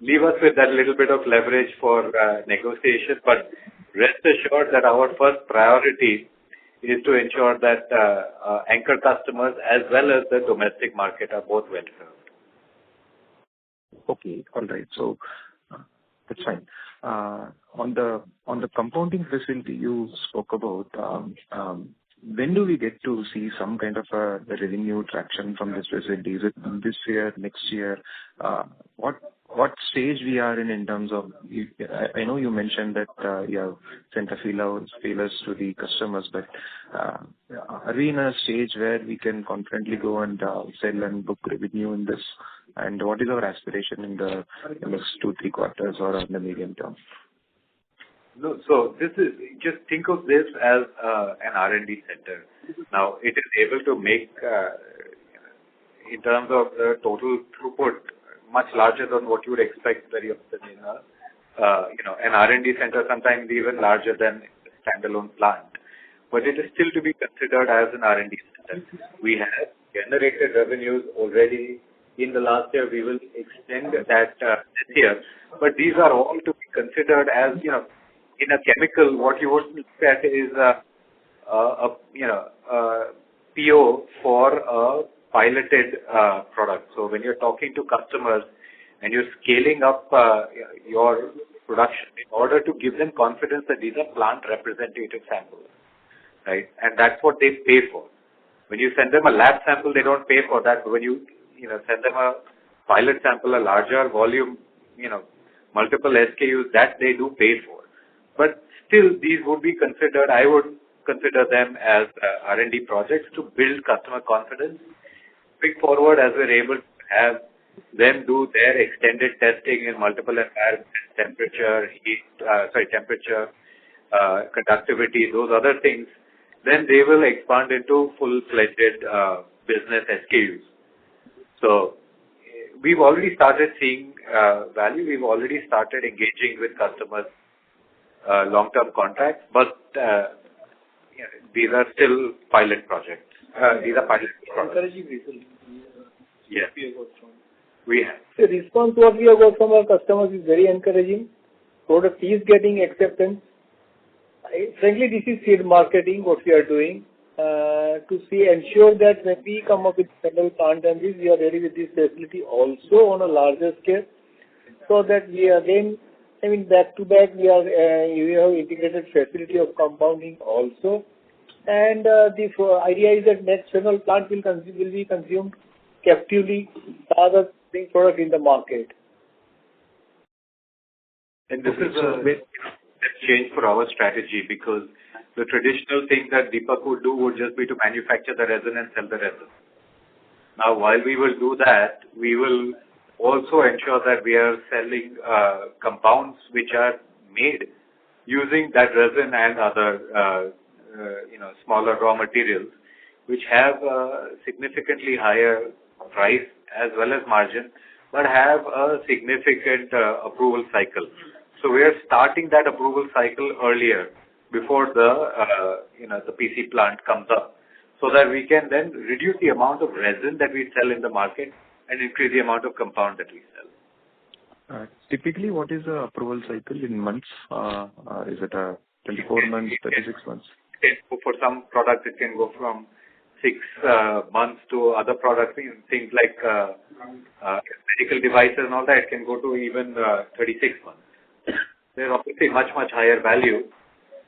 leave us with that little bit of leverage for negotiation, but rest assured that our first priority is to ensure that anchor customers as well as the domestic market are both well served. Okay, all right. So that's fine. On the compounding facility you spoke about, when do we get to see some kind of a revenue traction from this facility? Is it this year, next year? What stage we are in terms of, I know you mentioned that you have sent a feelers to the customers, but are we in a stage where we can confidently go and sell and book revenue in this? And what is our aspiration in the next 2-3 quarters or in the medium term? No, so this is, just think of this as an R&D center. Now, it is able to make, in terms of the total throughput, much larger than what you would expect very often in an R&D center, sometimes even larger than a standalone plant. But it is still to be considered as an R&D center. We have generated revenues already in the last year. We will extend that this year. But these are all to be considered as, in a chemical, what you would look at is a PO for a piloted product. So when you're talking to customers and you're scaling up your production in order to give them confidence that these are plant representative samples, right? And that's what they pay for. When you send them a lab sample, they don't pay for that. But when you send them a pilot sample, a larger volume, multiple SKUs, that they do pay for. But still, these would be considered, I would consider them as R&D projects to build customer confidence. Quick forward, as we're able to have them do their extended testing in multiple environments, temperature, conductivity, those other things, then they will expand into full-fledged business SKUs. So we've already started seeing value. We've already started engaging with customers, long-term contracts, but these are still pilot projects. These are pilot projects. Encouraging results. Yes. We have. The response what we have got from our customers is very encouraging. Product is getting acceptance. Frankly, this is seed marketing, what we are doing, to ensure that when we come up with several plant and this, we are ready with this facility also on a larger scale, so that we again, back to back, we have integrated facility of compounding also. And the idea is that next phenol plant will be consumed captively rather than being product in the market. And this is a change for our strategy, because the traditional thing that Deepak would do would just be to manufacture the resin and sell the resin. Now, while we will do that, we will also ensure that we are selling compounds which are made using that resin and other smaller raw materials, which have a significantly higher price as well as margin, but have a significant approval cycle. So we are starting that approval cycle earlier, before the PC plant comes up, so that we can then reduce the amount of resin that we sell in the market and increase the amount of compound that we sell. Typically, what is the approval cycle in months? Is it 24 months, 36 months? For some products, it can go from 6 months to other products, things like medical devices and all that, it can go to even 36 months. There's obviously much higher value,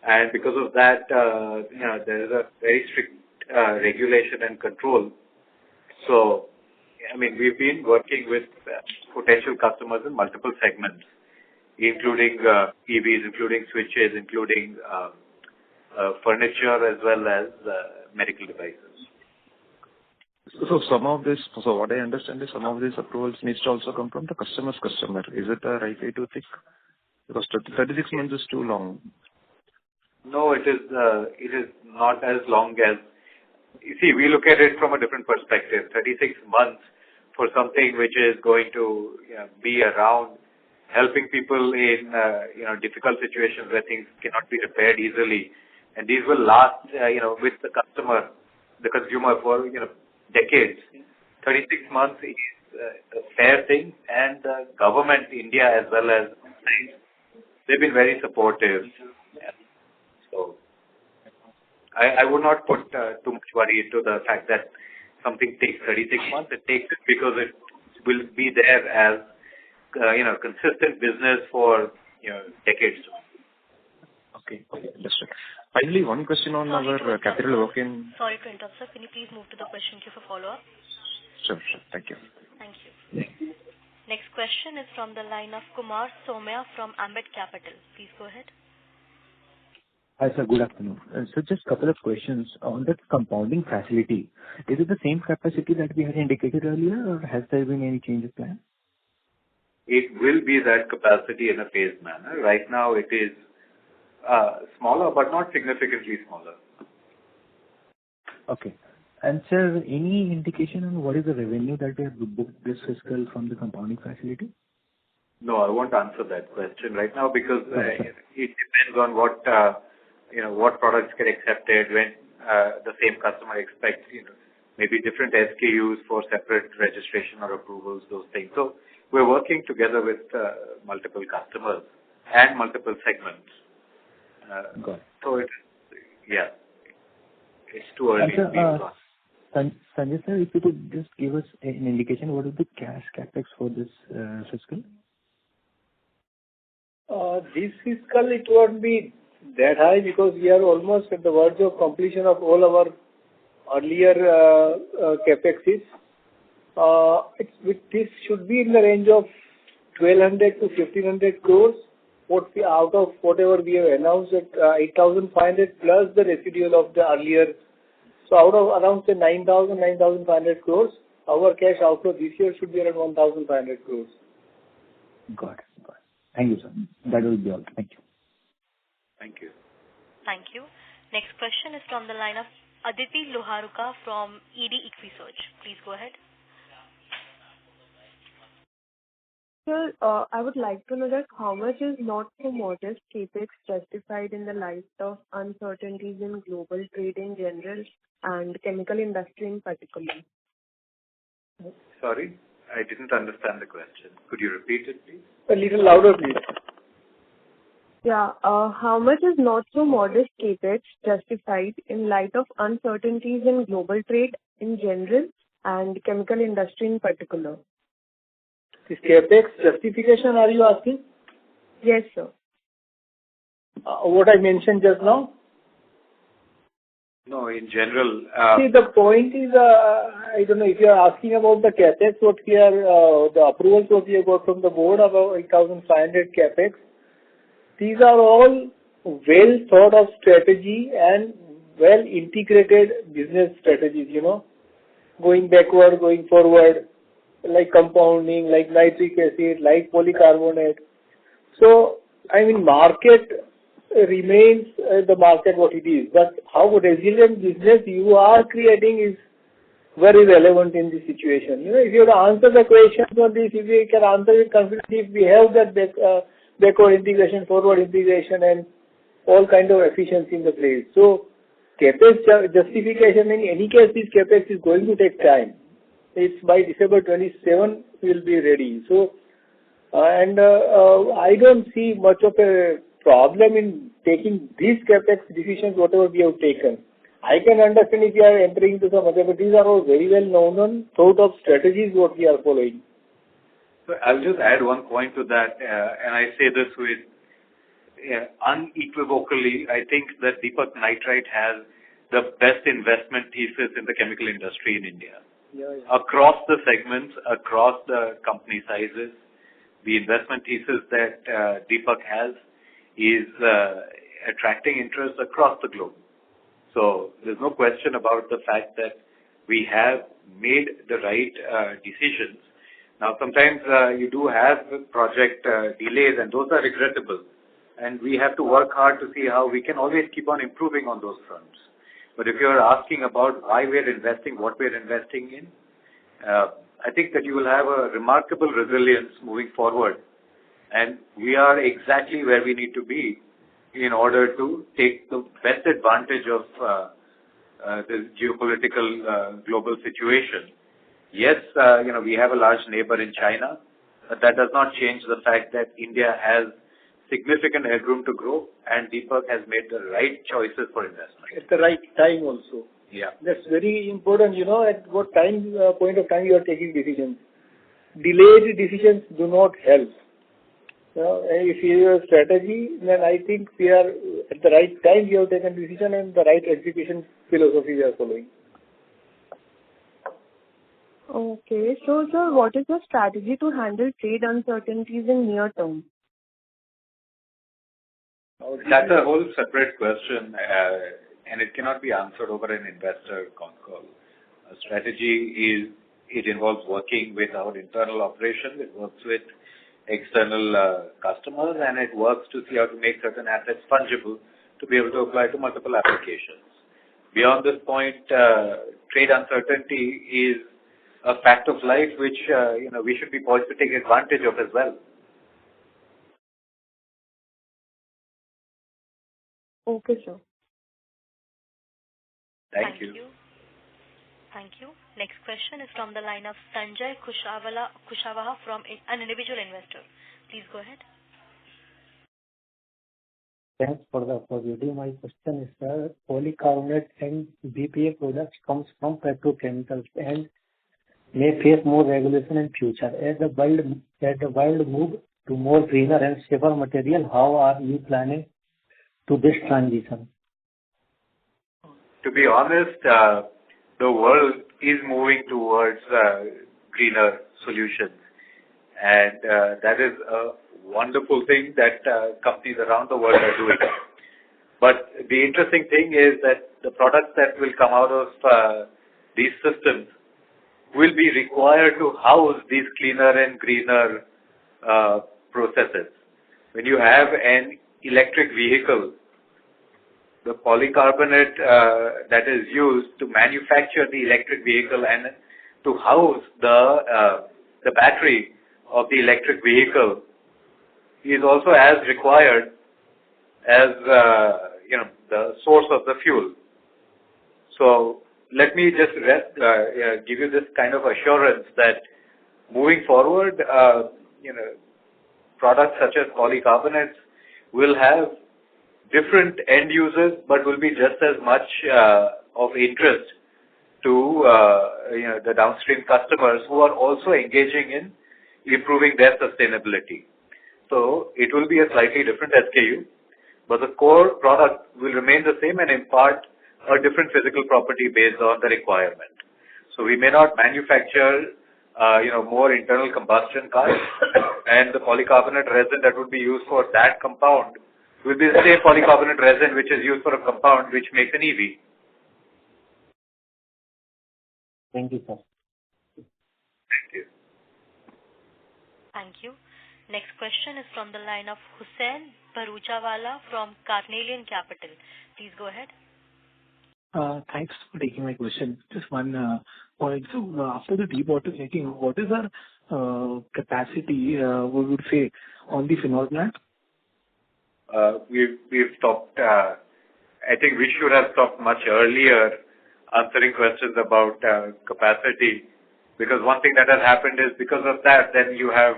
and because of that, there is a very strict regulation and control. So we've been working with potential customers in multiple segments, including EVs, including switches, including furniture, as well as medical devices. So what I understand is some of these approvals needs to also come from the customer's customer. Is it the right way to think? Because 36 months is too long. No, it is not as long as. You see, we look at it from a different perspective. 36 months for something which is going to be around helping people in difficult situations where things cannot be repaired easily, and these will last with the consumer for decades. 36 months is a fair thing, and the government, India as well as science, they've been very supportive. So I would not put too much worry into the fact that something takes 36 months. It takes it because it will be there as consistent business for decades. Okay, understood. Finally, one question on our capital working. Sorry to interrupt, sir. Can you please move to the question queue for follow-up? Sure. Thank you. Thank you. Next question is from the line of Kumar Somaya from Ambit Capital. Please go ahead. Hi, sir. Good afternoon. So just a couple of questions on the compounding facility. Is it the same capacity that we had indicated earlier, or has there been any change of plan? It will be that capacity in a phased manner. Right now, it is smaller, but not significantly smaller. Okay. And sir, any indication on what is the revenue that we have booked this fiscal from the compounding facility? No, I won't answer that question right now because it depends on what products get accepted, when the same customer expects, maybe different SKUs for separate registration or approvals, those things. So we're working together with multiple customers and multiple segments. Got it. So it's too early to be honest. Sanjay sir, if you could just give us an indication, what is the cash capex for this fiscal? This fiscal, it won't be that high because we are almost at the verge of completion of all our earlier capexes. This should be in the range of 1,200 to 1,500 crores. Out of whatever we have announced at 8,500 plus the residual of the earlier. So out of around say 9,500 crores, our cash outflow this year should be around 1,500 crores. Got it. Thank you, sir. That will be all. Thank you. Thank you. Thank you. Next question is from the line of Aditi Loharuka from ED Equisearch. Please go ahead. Sir, I would like to know that how much is not so modest capex justified in the light of uncertainties in global trade in general and chemical industry in particular? Sorry, I didn't understand the question. Could you repeat it, please? A little louder, please. Yeah, how much is not so modest capex justified in light of uncertainties in global trade in general and chemical industry in particular? This capex justification, are you asking? Yes, sir. What I mentioned just now? No, in general. See, the point is, I don't know if you are asking about the capex, the approvals what we have got from the board about 8,500 capex. These are all well thought of strategy and well integrated business strategies, going backward, going forward, like compounding, like nitric acid, like polycarbonate. So, market remains the market what it is. But how resilient business you are creating is very relevant in this situation. If you have to answer the questions on this, if we can answer it confidently, if we have that backward integration, forward integration, and all kind of efficiency in the place. So, capex justification, in any case, this capex is going to take time. It's by December 27 will be ready. So, I don't see much of a problem in taking these capex decisions, whatever we have taken. I can understand if you are entering into some other, but these are all very well known thought of strategies what we are following. So I'll just add one point to that, and I say this with unequivocally. I think that Deepak Nitrite has the best investment thesis in the chemical industry in India. across the segments, across the company sizes. The investment thesis that Deepak has is attracting interest across the globe. So there's no question about the fact that we have made the right decisions. Now, sometimes you do have project delays, and those are regrettable. And we have to work hard to see how we can always keep on improving on those fronts. But if you're asking about why we're investing, what we're investing in, I think that you will have a remarkable resilience moving forward. And we are exactly where we need to be in order to take the best advantage of the geopolitical global situation. Yes, we have a large neighbor in China, but that does not change the fact that India has significant headroom to grow, and Deepak has made the right choices for investment. At the right time also. Yeah. That's very important, at what point of time you are taking decisions. Delayed decisions do not help. If you have a strategy, then I think we are at the right time we have taken decision and the right execution philosophy we are following. Okay. So, sir, what is your strategy to handle trade uncertainties in near term? That's a whole separate question, and it cannot be answered over an investor con call. A strategy it involves working with our internal operations, it works with external customers, and it works to see how to make certain assets fungible to be able to apply to multiple applications. Beyond this point, trade uncertainty is a fact of life which we should be poised to take advantage of as well. Okay, sir. Thank you. Thank you. Next question is from the line of Sanjay Kushwaha from an individual investor. Please go ahead. Thanks for the opportunity. My question is, sir, polycarbonate and BPA products comes from petrochemicals and may face more regulation in future. As the world move to more greener and safer material, how are you planning to this transition? To be honest, the world is moving towards greener solutions, and that is a wonderful thing that companies around the world are doing. But the interesting thing is that the products that will come out of these systems will be required to house these cleaner and greener processes. When you have an electric vehicle, the polycarbonate that is used to manufacture the electric vehicle and to house the battery of the electric vehicle is also as required as the source of the fuel. So let me just give you this kind of assurance that moving forward, products such as polycarbonates will have different end users, but will be just as much of interest to the downstream customers who are also engaging in improving their sustainability. So it will be a slightly different SKU, but the core product will remain the same and impart a different physical property based on the requirement. So we may not manufacture more internal combustion cars, and the polycarbonate resin that would be used for that compound will be the same polycarbonate resin which is used for a compound which makes an EV. Thank you, sir. Thank you. Thank you. Next question is from the line of Hussain Bharujawala from Carnelian Capital. Please go ahead. Thanks for taking my question. Just one point. So after the debottlenecking, what is our capacity, we would say, on the phenol plant? We've stopped. I think we should have stopped much earlier answering questions about capacity, because one thing that has happened is because of that, then you have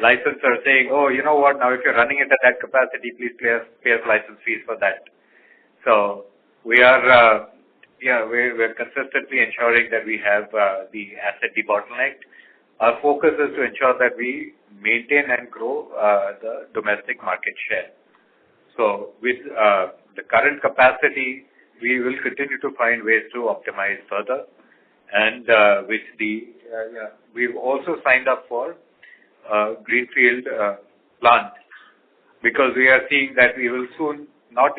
licensors saying, oh, you know what, now if you're running it at that capacity, please pay us license fees for that. So we are, we're consistently ensuring that we have the asset debottlenecked. Our focus is to ensure that we maintain and grow the domestic market share. So with the current capacity, we will continue to find ways to optimize further. and we've also signed up for greenfield plant, because we are seeing that we will soon, not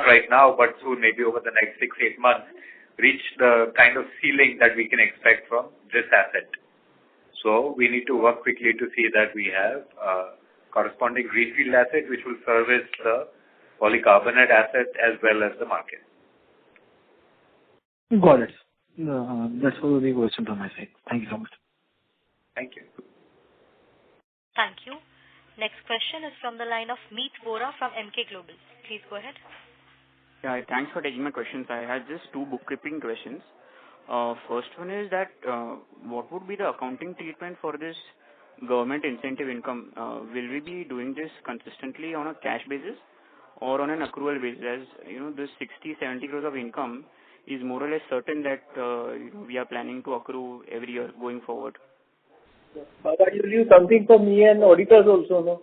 right now, but soon, maybe over the next 6-8 months, reach the kind of ceiling that we can expect from this asset. So we need to work quickly to see that we have corresponding greenfield asset which will service the polycarbonate asset as well as the market. Got it. That's all the question from my side. Thank you so much. Thank you. Thank you. Next question is from the line of Meet Vora from MK Global. Please go ahead. Yeah, thanks for taking my questions. I had just 2 bookkeeping questions. First one is that what would be the accounting treatment for this government incentive income? Will we be doing this consistently on a cash basis or on an accrual basis? As you know, this 60-70 crores of income is more or less certain that we are planning to accrue every year going forward. But you leave something for me and auditors also, no?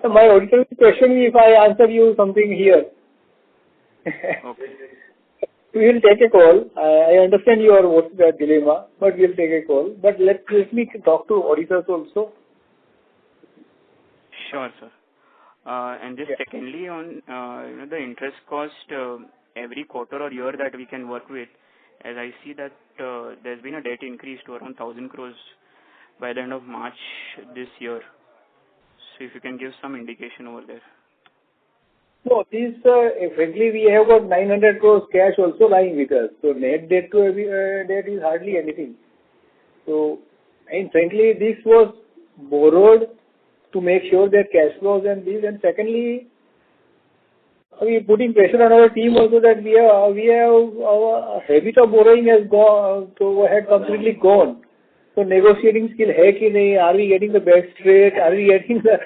My auditor will question me if I answer you something here. Okay. We will take a call. I understand your dilemma, but we'll take a call. But let me talk to auditors also. Sure, sir. And just secondly, on the interest cost every quarter or year that we can work with, as I see that there's been a debt increase to around 1,000 crores by the end of March this year. So if you can give some indication over there. No, frankly, we have got 900 crores cash also lying with us. So net debt to debt is hardly anything. So, and frankly, this was borrowed to make sure that cash flows and this. And secondly, we putting pressure on our team also that we have our habit of borrowing had completely gone. So negotiating skill hai ki nahi? Are we getting the best rate? Are we getting the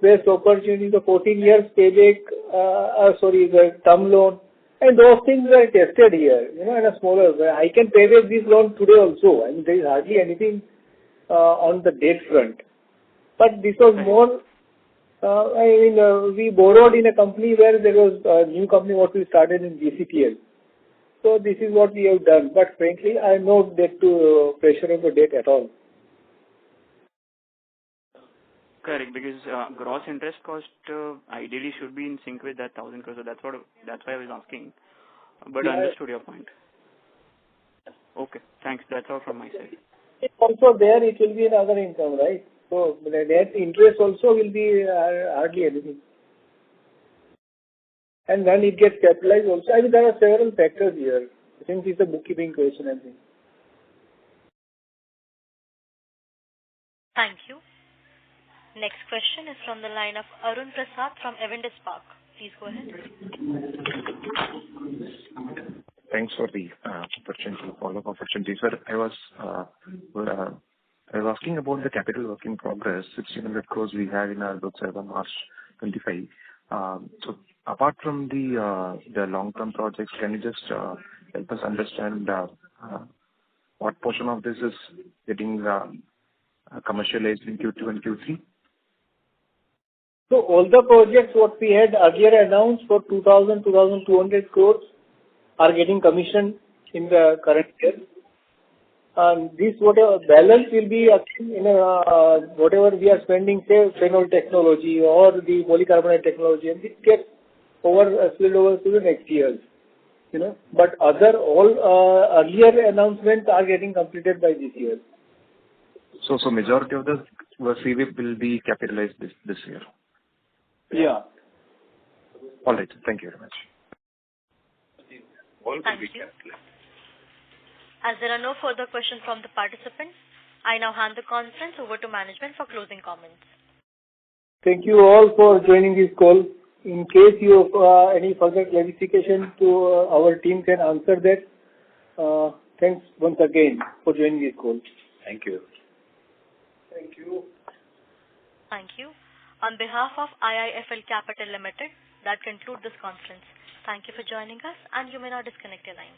best opportunity? The 14 years payback, the term loan, and those things are tested here. In a smaller way, I can pay back this loan today also. I mean, there is hardly anything on the debt front. But this was more. We borrowed in a company where there was a new company what we started in GCPL. So this is what we have done. But frankly, I have no debt to pressure on the debt at all. Correct, because gross interest cost ideally should be in sync with that 1,000 crores. So that's why I was asking. But I understood your point. Okay, thanks. That's all from my side. Also there, it will be another income, right? So the net interest also will be hardly anything. And when it gets capitalized also, I mean, there are several factors here. I think it's a bookkeeping question, I think. Thank you. Next question is from the line of Arun Prasad from Avendus Spark. Please go ahead. Thanks for the opportunity, follow-up opportunity. Sir, I was asking about the capital work in progress, 1,600 crores we had in our books as of March 25. So apart from the long-term projects, can you just help us understand what portion of this is getting commercialized in Q2 and Q3? So all the projects what we had earlier announced for 2,200 crores are getting commissioned in the current year. And this whatever balance will be in whatever we are spending, say phenol technology or the polycarbonate technology, and it gets spilled over to the next years. But all earlier announcements are getting completed by this year. So majority of the CWIP will be capitalized this year. Yeah. All right. Thank you very much. Thank you. As there are no further questions from the participants, I now hand the conference over to management for closing comments. Thank you all for joining this call. In case you have any further clarification to our team can answer that. Thanks once again for joining this call. Thank you. Thank you. Thank you. On behalf of IIFL Capital Limited, that concludes this conference. Thank you for joining us, and you may now disconnect your lines.